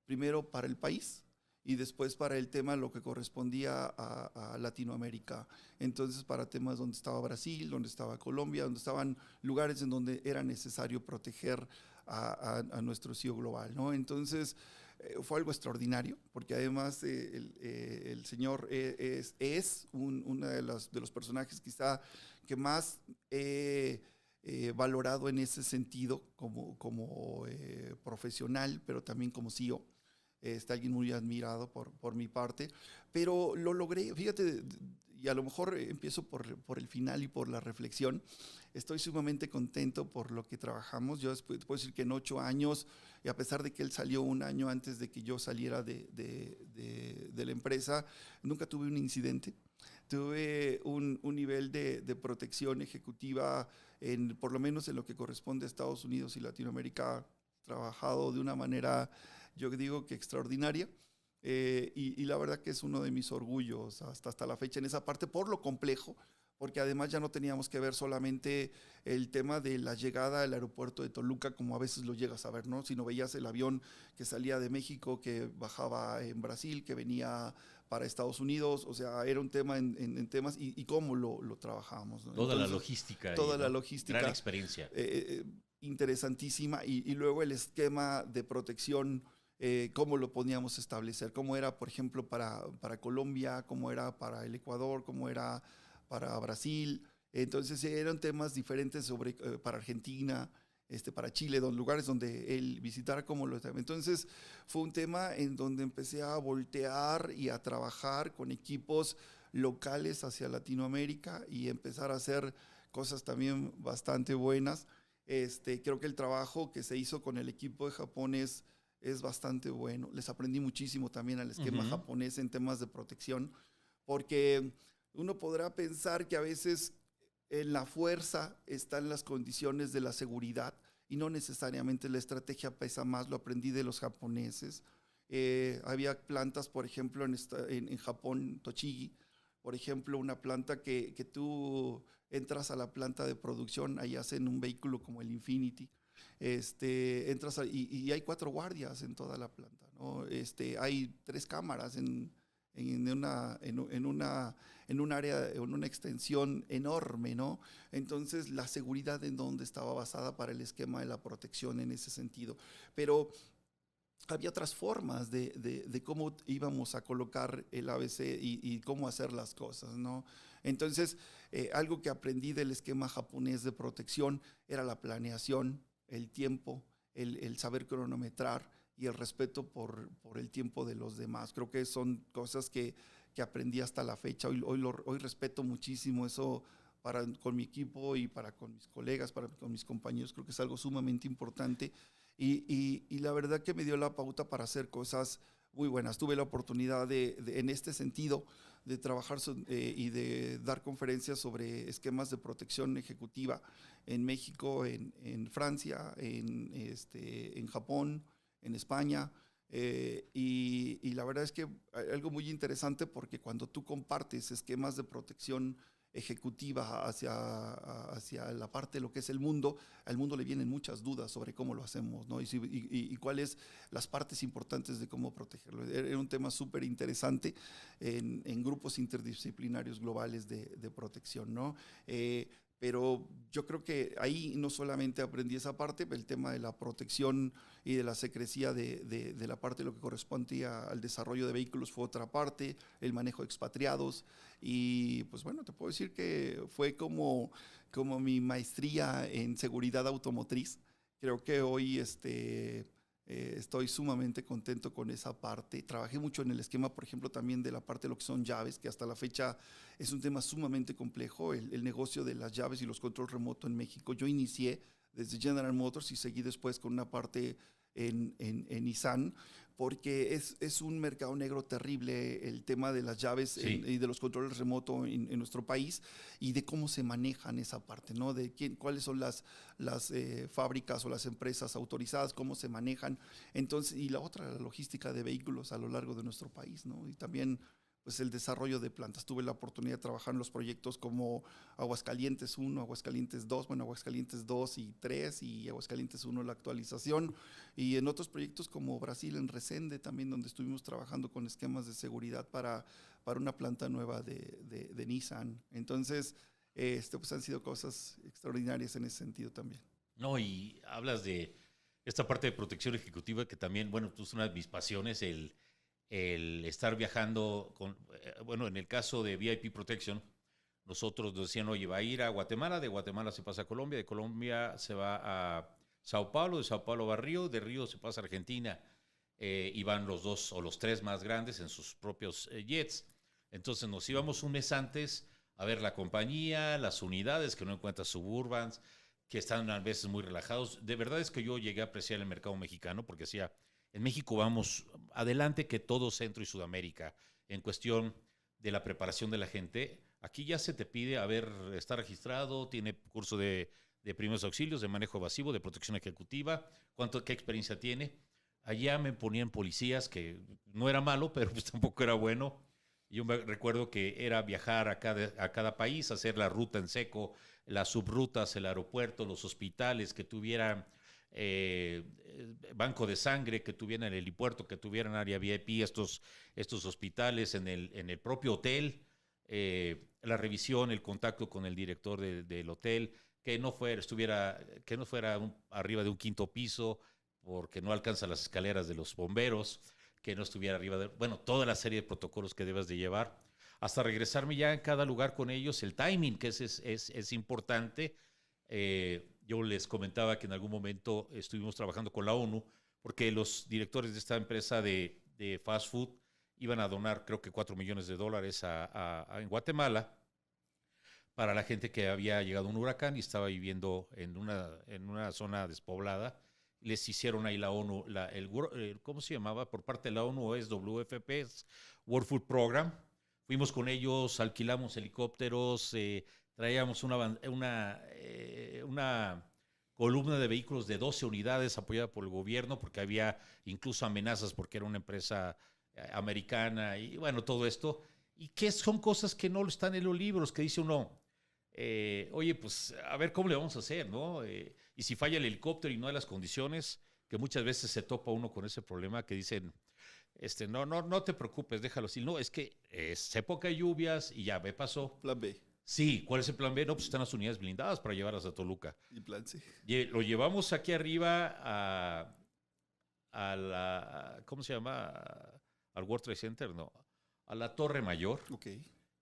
primero para el país y después para el tema lo que correspondía a Latinoamérica. Entonces para temas donde estaba Brasil, donde estaba Colombia, donde estaban lugares en donde era necesario proteger a nuestro CEO global, ¿no? Entonces fue algo extraordinario, porque además el señor es uno de los personajes quizá que más valorado en ese sentido como profesional, pero también como CEO. Alguien muy admirado por mi parte, pero lo logré, fíjate, y a lo mejor empiezo por el final y por la reflexión. Estoy sumamente contento por lo que trabajamos. Yo te puedo decir que en 8 años, y a pesar de que él salió un año antes de que yo saliera de la empresa, nunca tuve un incidente. Tuve un nivel de protección ejecutiva, por lo menos en lo que corresponde a Estados Unidos y Latinoamérica, trabajado de una manera, yo digo que extraordinaria. Y la verdad que es uno de mis orgullos hasta la fecha en esa parte, por lo complejo, porque además ya no teníamos que ver solamente el tema de la llegada al aeropuerto de Toluca, como a veces lo llegas a ver, ¿no? Sino veías el avión que salía de México, que bajaba en Brasil, que venía para Estados Unidos, o sea, era un tema en temas y cómo lo trabajábamos, ¿no? Toda la logística. Toda la logística. Gran experiencia. Interesantísima, y luego el esquema de protección, cómo lo podíamos establecer, cómo era, por ejemplo, para Colombia, cómo era para el Ecuador, cómo era para Brasil. Entonces eran temas diferentes para Argentina, para Chile, lugares donde él visitara, cómo lo estaba. Entonces fue un tema en donde empecé a voltear y a trabajar con equipos locales hacia Latinoamérica y empezar a hacer cosas también bastante buenas. Creo que el trabajo que se hizo con el equipo de Japón es bastante bueno. Les aprendí muchísimo también al esquema japonés en temas de protección, porque uno podrá pensar que a veces en la fuerza están las condiciones de la seguridad y no necesariamente la estrategia pesa más. Lo aprendí de los japoneses. Había plantas, por ejemplo, en Japón, Tochigi, por ejemplo, una planta que tú entras a la planta de producción, ahí hacen un vehículo como el Infinity, entras y hay 4 guardias en toda la planta, ¿no? Hay 3 cámaras en un área, en una extensión enorme, ¿no? Entonces, la seguridad en donde estaba basada para el esquema de la protección en ese sentido. Pero había otras formas de cómo íbamos a colocar el ABC y cómo hacer las cosas, ¿no? Entonces, algo que aprendí del esquema japonés de protección era la planeación, el tiempo, el saber cronometrar y el respeto por el tiempo de los demás. Creo que son cosas que aprendí hasta la fecha. Hoy respeto muchísimo eso con mi equipo y con mis colegas, con mis compañeros. Creo que es algo sumamente importante. Y la verdad que me dio la pauta para hacer cosas muy buenas. Tuve la oportunidad en este sentido de trabajar y de dar conferencias sobre esquemas de protección ejecutiva en México, en Francia, en Japón, en España. Y la verdad es que algo muy interesante, porque cuando tú compartes esquemas de protección ejecutiva hacia la parte de lo que es el mundo, al mundo le vienen muchas dudas sobre cómo lo hacemos, ¿no? Y cuáles las partes importantes de cómo protegerlo. Era un tema súper interesante en grupos interdisciplinarios globales de protección, ¿no? Pero yo creo que ahí no solamente aprendí esa parte, el tema de la protección y de la secrecía de la parte de lo que corresponde al desarrollo de vehículos fue otra parte, el manejo de expatriados. Y pues bueno, te puedo decir que fue como mi maestría en seguridad automotriz. Creo que hoy estoy sumamente contento con esa parte. Trabajé mucho en el esquema, por ejemplo, también de la parte de lo que son llaves, que hasta la fecha es un tema sumamente complejo, el negocio de las llaves y los control remoto en México. Yo inicié desde General Motors y seguí después con una parte en Nissan, porque es un mercado negro terrible el tema de las llaves y de los controles remotos en nuestro país, y de cómo se manejan esa parte, ¿no? De cuáles son las fábricas o las empresas autorizadas, cómo se manejan. Entonces, y la otra, la logística de vehículos a lo largo de nuestro país, ¿no? Y también pues el desarrollo de plantas. Tuve la oportunidad de trabajar en los proyectos como Aguascalientes 1, Aguascalientes 2, bueno, Aguascalientes 2 y 3 y Aguascalientes 1 la actualización, y en otros proyectos como Brasil en Resende también, donde estuvimos trabajando con esquemas de seguridad para una planta nueva de Nissan. Entonces, pues han sido cosas extraordinarias en ese sentido también. No, y hablas de esta parte de protección ejecutiva que también, bueno, es una de mis pasiones, el estar viajando bueno, en el caso de VIP Protection, nosotros nos decían, oye, va a ir a Guatemala, de Guatemala se pasa a Colombia, de Colombia se va a Sao Paulo, de Sao Paulo va a Río, de Río se pasa a Argentina, y van los dos o los tres más grandes en sus propios jets. Entonces nos íbamos un mes antes a ver la compañía, las unidades que no encuentras Suburbans, que están a veces muy relajados. De verdad es que yo llegué a apreciar el mercado mexicano porque decía, en México vamos adelante que todo Centro y Sudamérica en cuestión de la preparación de la gente. Aquí ya se te pide, a ver, está registrado, tiene curso de primeros auxilios, de manejo evasivo, de protección ejecutiva, qué experiencia tiene. Allá me ponían policías, que no era malo, pero pues tampoco era bueno. Yo me recuerdo que era viajar a cada país, hacer la ruta en seco, las subrutas, el aeropuerto, los hospitales, que tuvieran banco de sangre, que tuvieran el helipuerto, que tuvieran área VIP, estos hospitales en el propio hotel, la revisión, el contacto con el director del hotel, que no fuera arriba de un quinto piso, porque no alcanza las escaleras de los bomberos, que no estuviera arriba bueno, toda la serie de protocolos que debes de llevar, hasta regresarme ya en cada lugar con ellos, el timing, que es importante. Yo les comentaba que en algún momento estuvimos trabajando con la ONU, porque los directores de esta empresa de fast food iban a donar, creo que $4 millones en Guatemala, para la gente que había llegado un huracán y estaba viviendo en una zona despoblada. Les hicieron ahí la ONU, ¿cómo se llamaba? Por parte de la ONU es WFP, es World Food Program. Fuimos con ellos, alquilamos helicópteros, traíamos una columna de vehículos de 12 unidades apoyada por el gobierno, porque había incluso amenazas porque era una empresa americana y bueno, todo esto. Y que son cosas que no están en los libros, que dice uno, oye, pues a ver cómo le vamos a hacer, ¿no? Y si falla el helicóptero y no hay las condiciones, que muchas veces se topa uno con ese problema que dicen, no te preocupes, déjalo así. No, es que es época de lluvias y ya me pasó. Plan B. Sí, ¿cuál es el plan B? No, pues están las unidades blindadas para llevarlas a Toluca. Y plan C. Lo llevamos aquí arriba ¿cómo se llama? Al World Trade Center, no, a la Torre Mayor. Ok.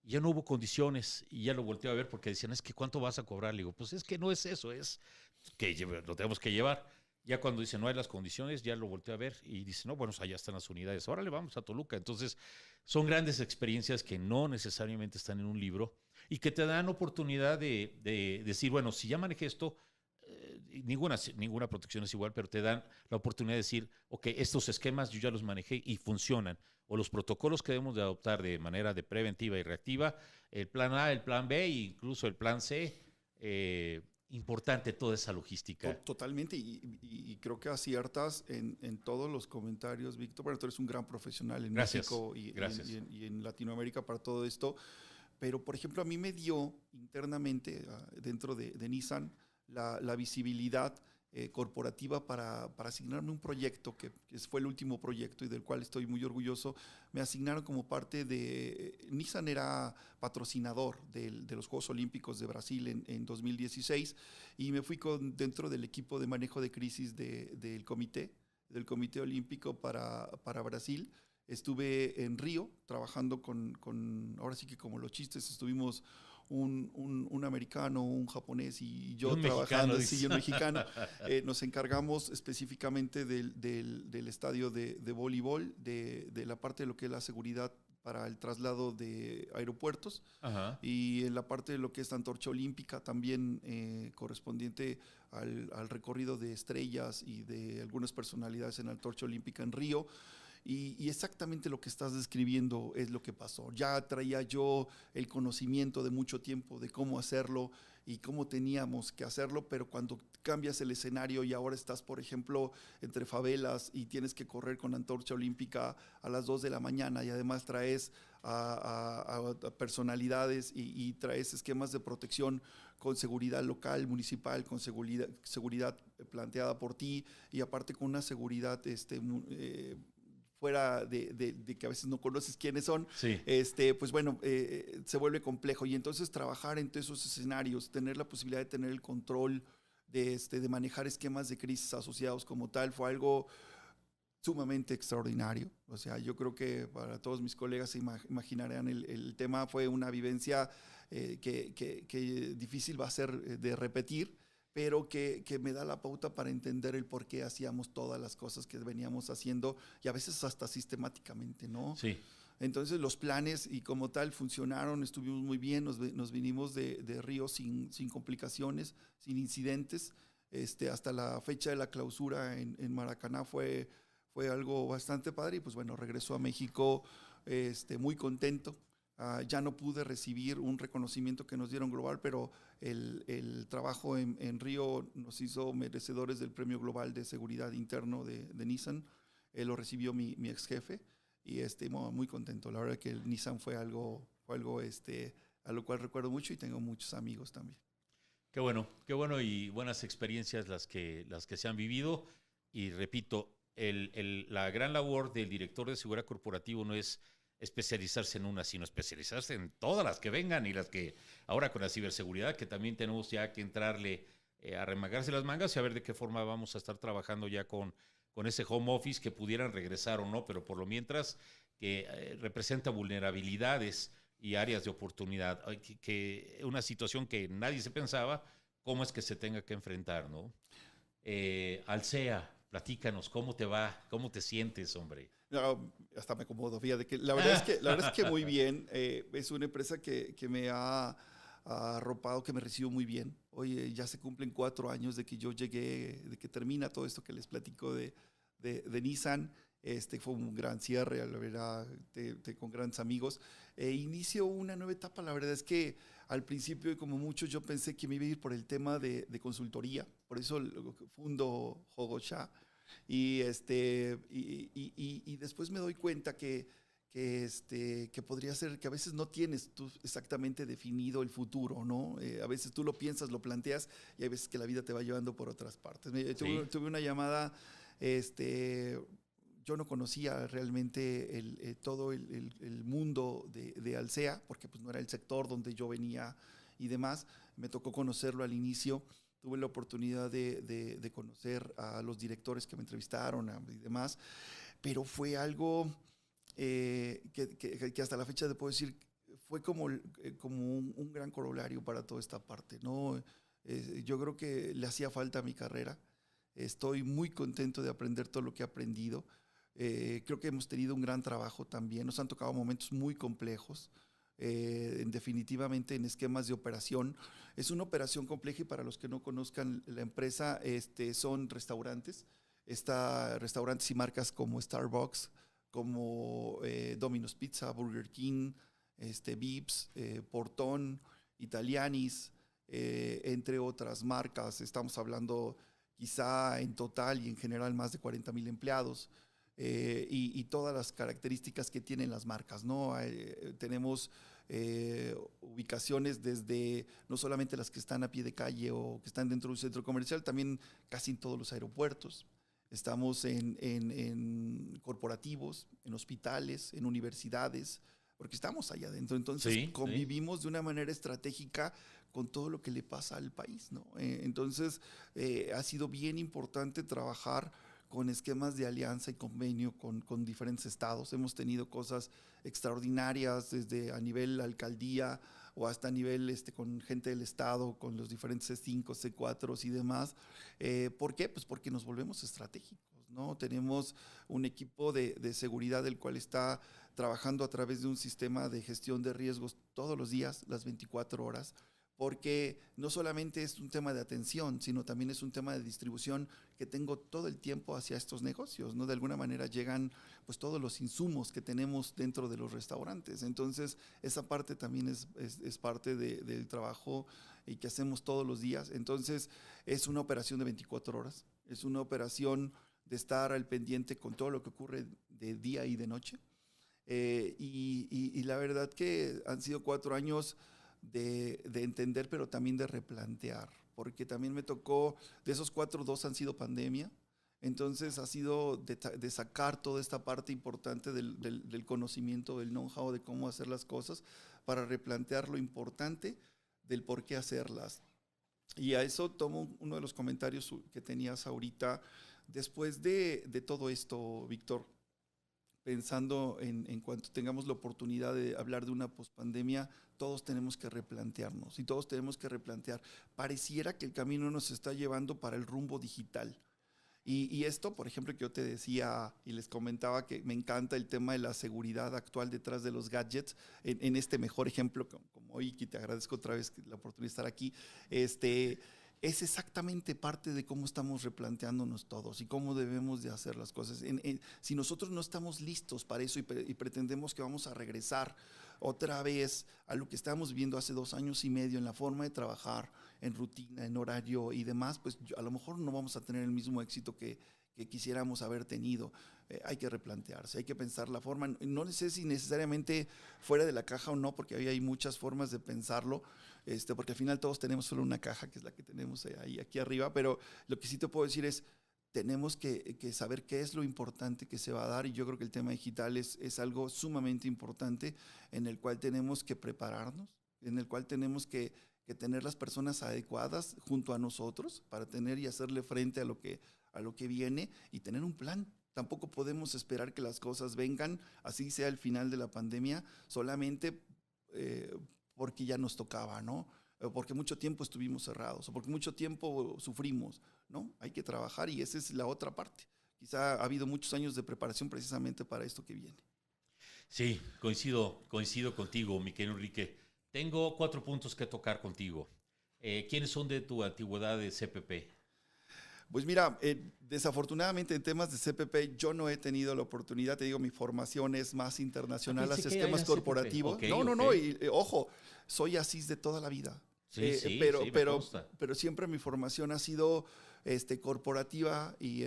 Ya no hubo condiciones y ya lo volteé a ver porque decían, es que ¿cuánto vas a cobrar? Le digo, pues es que no es eso, es que lo tenemos que llevar. Ya cuando dice no hay las condiciones, ya lo volteé a ver y dice, no, bueno, allá están las unidades, ahora le vamos a Toluca. Entonces, son grandes experiencias que no necesariamente están en un libro y que te dan oportunidad de decir, bueno, si ya manejé esto, ninguna protección es igual, pero te dan la oportunidad de decir, ok, estos esquemas yo ya los manejé y funcionan. O los protocolos que debemos de adoptar de manera de preventiva y reactiva, el plan A, el plan B e incluso el plan C. Importante toda esa logística. Totalmente, y creo que aciertas en todos los comentarios, Víctor. Bueno, tú eres un gran profesional en México y en Latinoamérica para todo esto. Pero, por ejemplo, a mí me dio internamente dentro de Nissan la visibilidad corporativa para asignarme un proyecto que fue el último proyecto y del cual estoy muy orgulloso. Me asignaron como parte de... Nissan era patrocinador de los Juegos Olímpicos de Brasil en 2016 y me fui dentro del equipo de manejo de crisis del Comité Olímpico para Brasil. Estuve en Río trabajando ahora sí que como los chistes, estuvimos un americano, un japonés y yo trabajando, y un mexicano. Nos encargamos específicamente del estadio de voleibol, de la parte de lo que es la seguridad para el traslado de aeropuertos. Ajá. Y en la parte de lo que es la antorcha olímpica también correspondiente al recorrido de estrellas y de algunas personalidades en la antorcha olímpica en Río. Y exactamente lo que estás describiendo es lo que pasó. Ya traía yo el conocimiento de mucho tiempo de cómo hacerlo y cómo teníamos que hacerlo, pero cuando cambias el escenario y ahora estás, por ejemplo, entre favelas y tienes que correr con antorcha olímpica a las 2 de la mañana y además traes a personalidades y traes esquemas de protección con seguridad local, municipal, con seguridad planteada por ti y aparte con una seguridad fuera de que a veces no conoces quiénes son, sí. Pues bueno, se vuelve complejo. Y entonces trabajar en todos esos escenarios, tener la posibilidad de tener el control de manejar esquemas de crisis asociados como tal, fue algo sumamente extraordinario. O sea, yo creo que para todos mis colegas se imaginarán el tema, fue una vivencia que difícil va a ser de repetir, pero que me da la pauta para entender el por qué hacíamos todas las cosas que veníamos haciendo y a veces hasta sistemáticamente, ¿no? Sí. Entonces los planes y como tal funcionaron, estuvimos muy bien, nos vinimos de Río sin complicaciones, sin incidentes. Hasta la fecha de la clausura en Maracaná fue algo bastante padre y pues bueno, regresó a México muy contento. Ya no pude recibir un reconocimiento que nos dieron global, pero el trabajo en Río nos hizo merecedores del Premio Global de Seguridad Interno de Nissan. Lo recibió mi ex jefe y muy contento. La verdad que el Nissan fue algo a lo cual recuerdo mucho y tengo muchos amigos también. Qué bueno y buenas experiencias las que se han vivido. Y repito, la gran labor del director de seguridad corporativo no es especializarse en una, sino especializarse en todas las que vengan y las que ahora con la ciberseguridad, que también tenemos ya que entrarle a remangarse las mangas y a ver de qué forma vamos a estar trabajando ya con ese home office, que pudieran regresar o no, pero por lo mientras que representa vulnerabilidades y áreas de oportunidad, que una situación que nadie se pensaba, cómo es que se tenga que enfrentar, ¿no? Alsea, platícanos, ¿cómo te va? ¿Cómo te sientes, hombre? No, hasta me acomodo, fíjate que la verdad es que muy bien. Es una empresa que me ha arropado, que me recibió muy bien. Oye, ya se cumplen 4 años de que yo llegué, de que termina todo esto que les platico de Nissan. Fue un gran cierre, la verdad, con grandes amigos. Inicio una nueva etapa. La verdad es que al principio, como muchos, yo pensé que me iba a ir por el tema de consultoría. Por eso fundo Hogosha. Y después me doy cuenta que podría ser que a veces no tienes tú exactamente definido el futuro, ¿no? A veces tú lo piensas, lo planteas y hay veces que la vida te va llevando por otras partes. Sí. Tuve una llamada, yo no conocía realmente todo el mundo de Alsea, porque pues no era el sector donde yo venía y demás. Me tocó conocerlo al inicio. Tuve la oportunidad de conocer a los directores que me entrevistaron y demás, pero fue algo que hasta la fecha te puedo decir, fue como un gran corolario para toda esta parte, ¿no? Yo creo que le hacía falta a mi carrera. Estoy muy contento de aprender todo lo que he aprendido. Creo que hemos tenido un gran trabajo también. Nos han tocado momentos muy complejos. Definitivamente en esquemas de operación. Es una operación compleja y para los que no conozcan la empresa, son restaurantes. Restaurantes y marcas como Starbucks, como Domino's Pizza, Burger King, Vips, Portón, Italianis, entre otras marcas. Estamos hablando quizá en total y en general más de 40,000 empleados. Y todas las características que tienen las marcas, ¿no? Tenemos ubicaciones desde no solamente las que están a pie de calle o que están dentro de un centro comercial, también casi en todos los aeropuertos. Estamos en corporativos, en hospitales, en universidades, porque estamos allá adentro. Entonces convivimos de una manera estratégica con todo lo que le pasa al país, ¿no? Entonces ha sido bien importante trabajar con esquemas de alianza y convenio con diferentes estados. Hemos tenido cosas extraordinarias desde a nivel alcaldía o hasta a nivel con gente del estado, con los diferentes C5, C4 y demás. ¿Por qué? Pues porque nos volvemos estratégicos, ¿no? Tenemos un equipo de seguridad el cual está trabajando a través de un sistema de gestión de riesgos todos los días, las 24 horas, porque no solamente es un tema de atención, sino también es un tema de distribución que tengo todo el tiempo hacia estos negocios, ¿no? De alguna manera llegan pues todos los insumos que tenemos dentro de los restaurantes. Entonces, esa parte también es parte del trabajo y que hacemos todos los días. Entonces, es una operación de 24 horas, es una operación de estar al pendiente con todo lo que ocurre de día y de noche. Y la verdad que han sido 4 años de entender, pero también de replantear, porque también me tocó, de esos 4, 2 han sido pandemia, entonces ha sido de sacar toda esta parte importante del conocimiento, del know-how de cómo hacer las cosas, para replantear lo importante del por qué hacerlas. Y a eso tomo uno de los comentarios que tenías ahorita, después de todo esto, Víctor. pensando en cuanto tengamos la oportunidad de hablar de una pospandemia, todos tenemos que replantearnos y todos tenemos que replantear. Pareciera que el camino nos está llevando para el rumbo digital. Y esto, por ejemplo, que yo te decía y les comentaba que me encanta el tema de la seguridad actual detrás de los gadgets, en este mejor ejemplo, como hoy, que te agradezco otra vez la oportunidad de estar aquí, es exactamente parte de cómo estamos replanteándonos todos y cómo debemos de hacer las cosas. Si nosotros no estamos listos para eso y pretendemos que vamos a regresar otra vez a lo que estábamos viviendo hace 2 años y medio en la forma de trabajar, en rutina, en horario y demás, pues a lo mejor no vamos a tener el mismo éxito que quisiéramos haber tenido. Hay que replantearse, hay que pensar la forma, no sé si necesariamente fuera de la caja o no, porque hoy hay muchas formas de pensarlo, porque al final todos tenemos solo una caja, que es la que tenemos ahí aquí arriba, pero lo que sí te puedo decir es, tenemos que saber qué es lo importante que se va a dar, y yo creo que el tema digital es algo sumamente importante en el cual tenemos que prepararnos, en el cual tenemos que tener las personas adecuadas junto a nosotros para tener y hacerle frente a lo que viene y tener un plan. Tampoco podemos esperar que las cosas vengan, así sea el final de la pandemia, solamente porque ya nos tocaba, ¿no? O porque mucho tiempo estuvimos cerrados, o porque mucho tiempo sufrimos, ¿no? Hay que trabajar y esa es la otra parte. Quizá ha habido muchos años de preparación precisamente para esto que viene. Sí, coincido contigo, mi querido Enrique. Tengo 4 puntos que tocar contigo. ¿Quiénes son de tu antigüedad de CPP? Pues mira, desafortunadamente en temas de CPP yo no he tenido la oportunidad, te digo, mi formación es más internacional hacia esquemas corporativos. Okay, No, y ojo, soy así de toda la vida. Sí, pero siempre mi formación ha sido corporativa y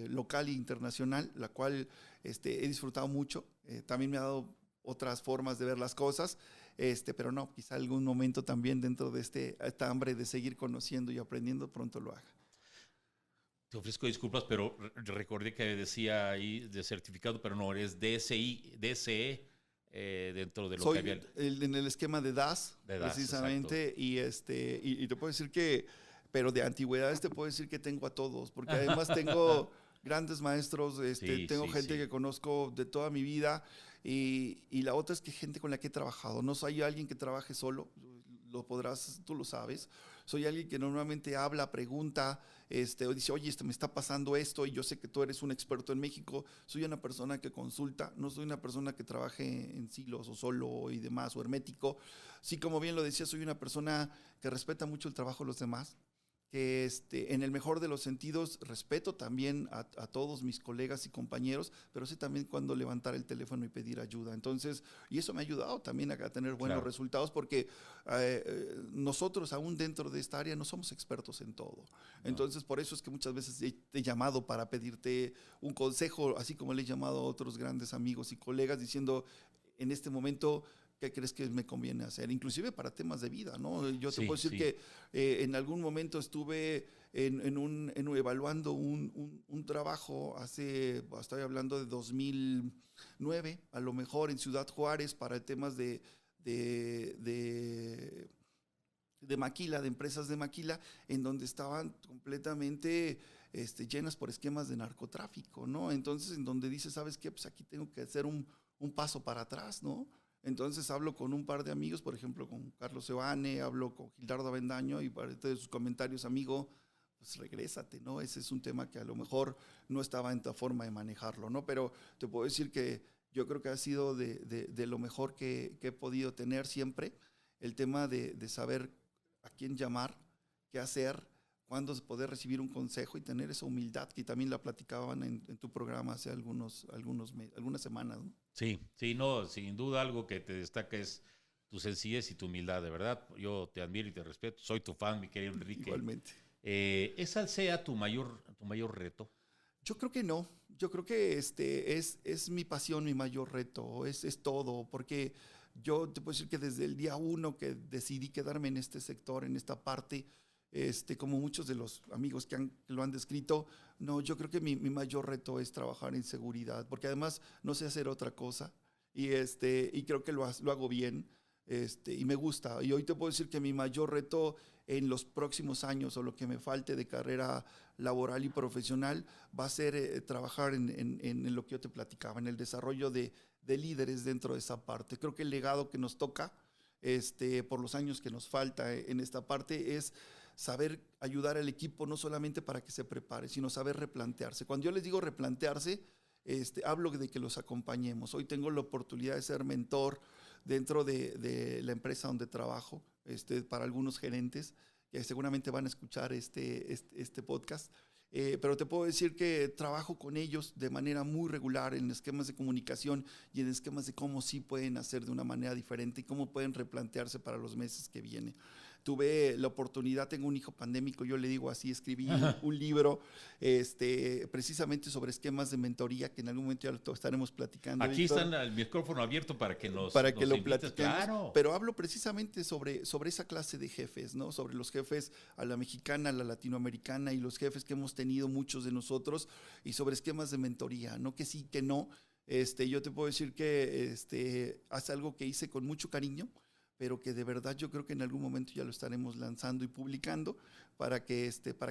local e internacional, la cual he disfrutado mucho. También me ha dado otras formas de ver las cosas, pero no, quizá algún momento también dentro de esta hambre de seguir conociendo y aprendiendo pronto lo haga. Te ofrezco disculpas, pero recordé que decía ahí de certificado, pero no, eres DSE dentro de lo que había. En el esquema de DAS, precisamente, y te puedo decir que, pero de antigüedades te puedo decir que tengo a todos, porque además tengo grandes maestros, tengo gente que conozco de toda mi vida, y la otra es que gente con la que he trabajado. No soy alguien que trabaje solo, tú lo sabes. Soy alguien que normalmente habla, pregunta, o dice, oye, me está pasando esto y yo sé que tú eres un experto en México. Soy una persona que consulta, no soy una persona que trabaje en silos o solo y demás, o hermético. Sí, como bien lo decía, soy una persona que respeta mucho el trabajo de los demás, que en el mejor de los sentidos respeto también a todos mis colegas y compañeros, pero sé también cuándo levantar el teléfono y pedir ayuda. Entonces, y eso me ha ayudado también a tener buenos resultados, porque nosotros aún dentro de esta área no somos expertos en todo. Entonces, por eso es que muchas veces te he llamado para pedirte un consejo, así como le he llamado a otros grandes amigos y colegas diciendo, en este momento, ¿qué crees que me conviene hacer? Inclusive para temas de vida, ¿no? Yo te puedo decir que en algún momento estuve evaluando un trabajo estoy hablando de 2009, a lo mejor en Ciudad Juárez, para temas de maquila, de empresas de maquila, en donde estaban completamente llenas por esquemas de narcotráfico, ¿no? Entonces, en donde dices, ¿sabes qué? Pues aquí tengo que hacer un paso para atrás, ¿no? Entonces hablo con un par de amigos, por ejemplo, con Carlos Sebane, hablo con Gildardo Avendaño, y parte de sus comentarios, amigo, pues regrésate, ¿no? Ese es un tema que a lo mejor no estaba en tu forma de manejarlo, ¿no? Pero te puedo decir que yo creo que ha sido de lo mejor que he podido tener siempre, el tema de saber a quién llamar, qué hacer, cuándo poder recibir un consejo y tener esa humildad que también la platicaban en tu programa hace algunas semanas, ¿no? Sí, no, sin duda algo que te destaca es tu sencillez y tu humildad, de verdad. Yo te admiro y te respeto. Soy tu fan, mi querido Enrique. Igualmente. ¿Es Alsea tu mayor reto? Yo creo que no. Yo creo que es mi pasión, mi mayor reto. Es todo, porque yo te puedo decir que desde el día 1 que decidí quedarme en este sector, en esta parte, como muchos de los amigos que lo han descrito, no, yo creo que mi mayor reto es trabajar en seguridad, porque además no sé hacer otra cosa, y creo que lo hago bien, y me gusta. Y hoy te puedo decir que mi mayor reto en los próximos años o lo que me falte de carrera laboral y profesional va a ser trabajar en lo que yo te platicaba, en el desarrollo de líderes dentro de esa parte. Creo que el legado que nos toca por los años que nos falta en esta parte es saber ayudar al equipo no solamente para que se prepare, sino saber replantearse. Cuando yo les digo replantearse, hablo de que los acompañemos. Hoy tengo la oportunidad de ser mentor dentro de la empresa donde trabajo, para algunos gerentes que seguramente van a escuchar este podcast. Pero te puedo decir que trabajo con ellos de manera muy regular en esquemas de comunicación y en esquemas de cómo sí pueden hacer de una manera diferente y cómo pueden replantearse para los meses que vienen. Tuve la oportunidad, tengo un hijo pandémico, yo le digo así, escribí un libro precisamente sobre esquemas de mentoría que en algún momento ya lo estaremos platicando. Aquí Víctor, está el micrófono abierto para que nos para que nos lo invites, platiquemos, claro. pero hablo precisamente sobre esa clase de jefes, ¿no? Sobre los jefes a la mexicana, a la latinoamericana y los jefes que hemos tenido muchos de nosotros y sobre esquemas de mentoría, no que sí, que no. Yo te puedo decir que hace algo que hice con mucho cariño, pero que de verdad yo creo que en algún momento ya lo estaremos lanzando y publicando para que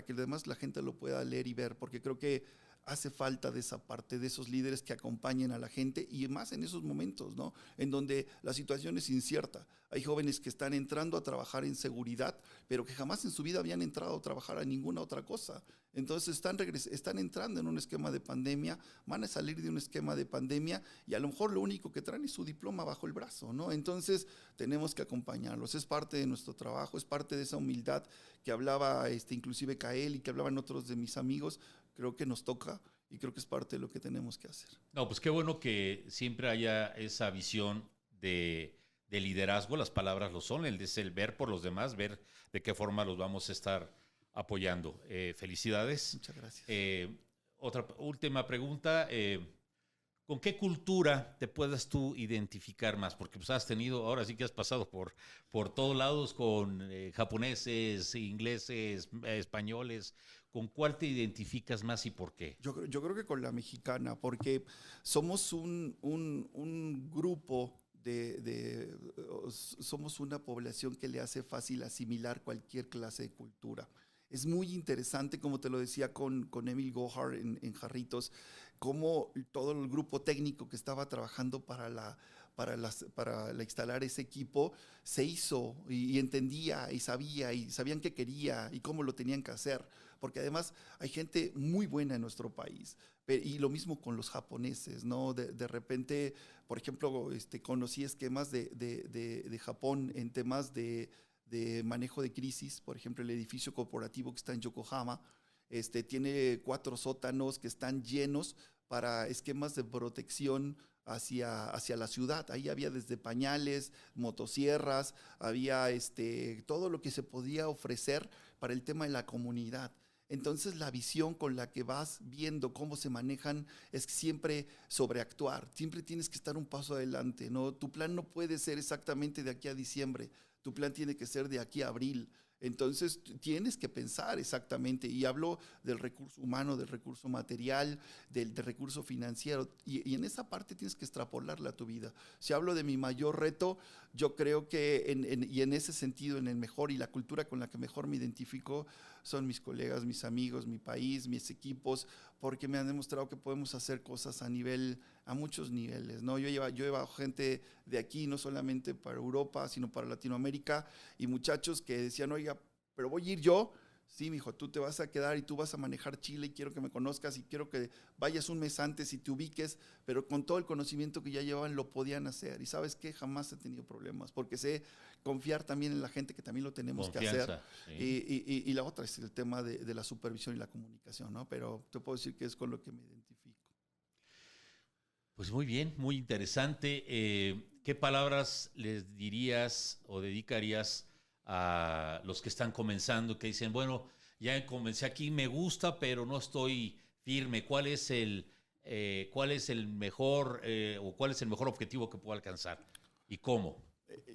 además la gente lo pueda leer y ver, porque creo que hace falta de esa parte, de esos líderes que acompañen a la gente y más en esos momentos, ¿no? En donde la situación es incierta. Hay jóvenes que están entrando a trabajar en seguridad, pero que jamás en su vida habían entrado a trabajar a ninguna otra cosa. Entonces están entrando en un esquema de pandemia, van a salir de un esquema de pandemia y a lo mejor lo único que traen es su diploma bajo el brazo, ¿no? Entonces tenemos que acompañarlos, es parte de nuestro trabajo, es parte de esa humildad que hablaba inclusive Kael y que hablaban otros de mis amigos. Creo que nos toca y creo que es parte de lo que tenemos que hacer. No, pues qué bueno que siempre haya esa visión de liderazgo. Las palabras lo son, es el ver por los demás, ver de qué forma los vamos a estar apoyando. Felicidades. Muchas gracias. Otra última pregunta. ¿Con qué cultura te puedas tú identificar más? Porque pues has tenido, ahora sí que has pasado por todos lados con japoneses, ingleses, españoles. ¿Con cuál te identificas más y por qué? Yo creo que con la mexicana, porque somos un grupo somos una población que le hace fácil asimilar cualquier clase de cultura. Es muy interesante, como te lo decía con Emil Gohar en Jarritos, cómo todo el grupo técnico que estaba trabajando para instalar ese equipo se hizo y entendía y sabían qué quería y cómo lo tenían que hacer. Porque además hay gente muy buena en nuestro país. Y lo mismo con los japoneses, ¿no? De repente, por ejemplo, conocí esquemas de Japón en temas de manejo de crisis. Por ejemplo, el edificio corporativo que está en Yokohama tiene 4 sótanos que están llenos para esquemas de protección hacia la ciudad. Ahí había desde pañales, motosierras, había todo lo que se podía ofrecer para el tema de la comunidad. Entonces la visión con la que vas viendo cómo se manejan es siempre sobreactuar, siempre tienes que estar un paso adelante, ¿no? Tu plan no puede ser exactamente de aquí a diciembre, tu plan tiene que ser de aquí a abril. Entonces tienes que pensar exactamente, y hablo del recurso humano, del recurso material, del recurso financiero, y en esa parte tienes que extrapolarla a tu vida. Si hablo de mi mayor reto, yo creo que en ese sentido, en el mejor y la cultura con la que mejor me identifico, son mis colegas, mis amigos, mi país, mis equipos, porque me han demostrado que podemos hacer cosas a muchos niveles, ¿no? Yo he llevado gente de aquí, no solamente para Europa, sino para Latinoamérica, y muchachos que decían, oiga, pero voy a ir yo. Sí, mijo, tú te vas a quedar y tú vas a manejar Chile y quiero que me conozcas y quiero que vayas un mes antes y te ubiques, pero con todo el conocimiento que ya llevaban lo podían hacer. Y ¿sabes qué? Jamás he tenido problemas, porque sé confiar también en la gente, que también lo tenemos Confianza, que hacer. Y la otra es el tema de la supervisión y la comunicación, ¿no? Pero te puedo decir que es con lo que me identifico. Pues muy bien, muy interesante. ¿Qué palabras les dirías o dedicarías a los que están comenzando, que dicen, bueno, ya comencé aquí, me gusta, pero no estoy firme? ¿Cuál es el mejor o cuál es el mejor objetivo que puedo alcanzar y cómo?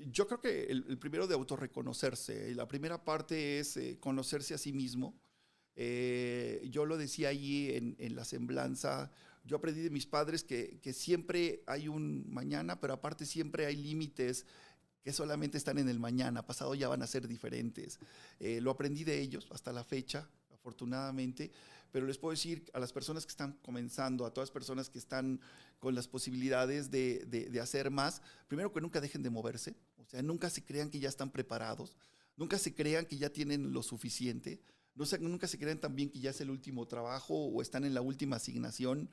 Yo creo que el primero de autorreconocerse. La primera parte es conocerse a sí mismo. Yo lo decía allí en la semblanza. Yo aprendí de mis padres que siempre hay un mañana, pero aparte siempre hay límites que solamente están en el mañana, pasado ya van a ser diferentes. Lo aprendí de ellos hasta la fecha, afortunadamente, pero les puedo decir a las personas que están comenzando, a todas las personas que están con las posibilidades de hacer más, primero que nunca dejen de moverse, o sea, nunca se crean que ya están preparados, nunca se crean que ya tienen lo suficiente, nunca se crean también que ya es el último trabajo o están en la última asignación.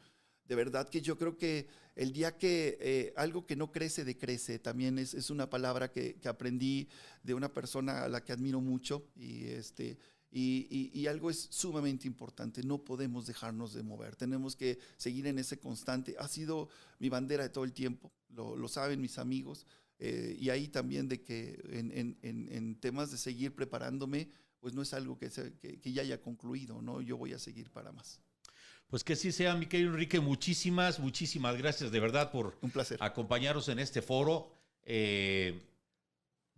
De verdad que yo creo que el día que algo que no crece, decrece, también es una palabra que aprendí de una persona a la que admiro mucho y algo es sumamente importante, no podemos dejarnos de mover, tenemos que seguir en ese constante. Ha sido mi bandera de todo el tiempo, lo saben mis amigos, y ahí también de que en temas de seguir preparándome, pues no es algo que ya haya concluido, ¿no? Yo voy a seguir para más. Pues que sí sea, mi querido Enrique, muchísimas gracias de verdad por un placer acompañarnos en este foro. De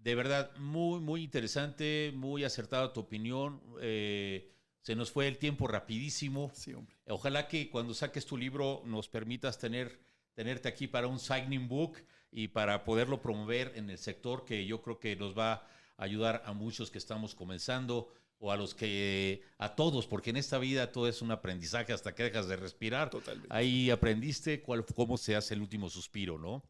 verdad, muy interesante, muy acertada tu opinión. Se nos fue el tiempo rapidísimo. Sí, hombre. Ojalá que cuando saques tu libro nos permitas tenerte aquí para un signing book y para poderlo promover en el sector, que yo creo que nos va a ayudar a muchos que estamos comenzando, o a todos, porque en esta vida todo es un aprendizaje hasta que dejas de respirar. Totalmente. Ahí aprendiste cómo se hace el último suspiro, ¿no?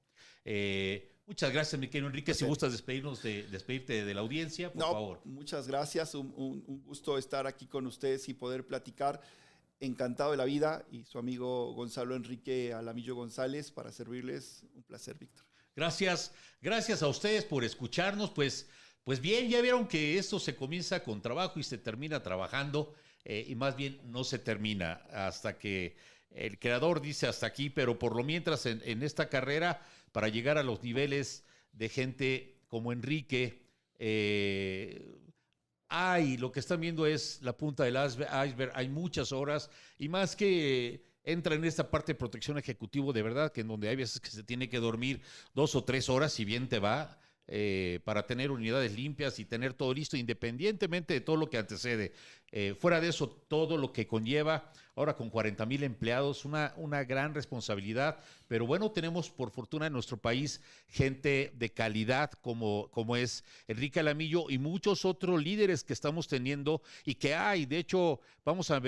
Muchas gracias, mi querido Enrique. Si gustas despedirte de la audiencia, por favor. Muchas gracias. Un gusto estar aquí con ustedes y poder platicar. Encantado de la vida, y su amigo Gonzalo Enrique Alamillo González, para servirles. Un placer, Víctor. Gracias a ustedes por escucharnos. Pues bien, ya vieron que esto se comienza con trabajo y se termina trabajando, y más bien no se termina hasta que el creador dice hasta aquí, pero por lo mientras en esta carrera, para llegar a los niveles de gente como Enrique, lo que están viendo es la punta del iceberg, hay muchas horas, y más que entra en esta parte de protección ejecutivo, de verdad, que en donde hay veces que se tiene que dormir 2 o 3 horas, si bien te va, para tener unidades limpias y tener todo listo, independientemente de todo lo que antecede. Fuera de eso, todo lo que conlleva, ahora con 40,000 empleados, una gran responsabilidad, pero bueno, tenemos por fortuna en nuestro país gente de calidad como es Enrique Alamillo y muchos otros líderes que estamos teniendo y que hay. De hecho, vamos a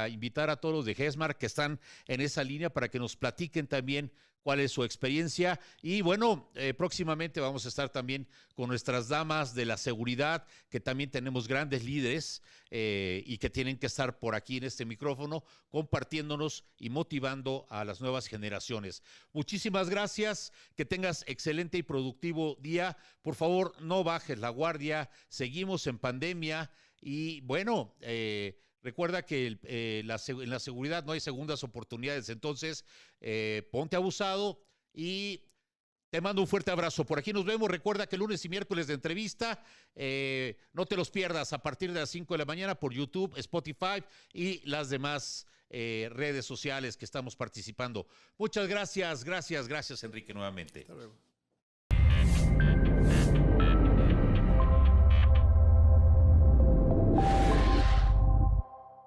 invitar a todos los de GESMAR que están en esa línea para que nos platiquen también cuál es su experiencia. Y bueno, próximamente vamos a estar también con nuestras damas de la seguridad, que también tenemos grandes líderes y que tienen que estar por aquí en este micrófono compartiéndonos y motivando a las nuevas generaciones. Muchísimas gracias, que tengas excelente y productivo día. Por favor, no bajes la guardia, seguimos en pandemia y bueno, recuerda que en la seguridad no hay segundas oportunidades, entonces ponte abusado y te mando un fuerte abrazo. Por aquí nos vemos. Recuerda que lunes y miércoles de entrevista, no te los pierdas a partir de las 5 de la mañana por YouTube, Spotify y las demás redes sociales que estamos participando. Muchas gracias, Enrique, nuevamente. Hasta luego.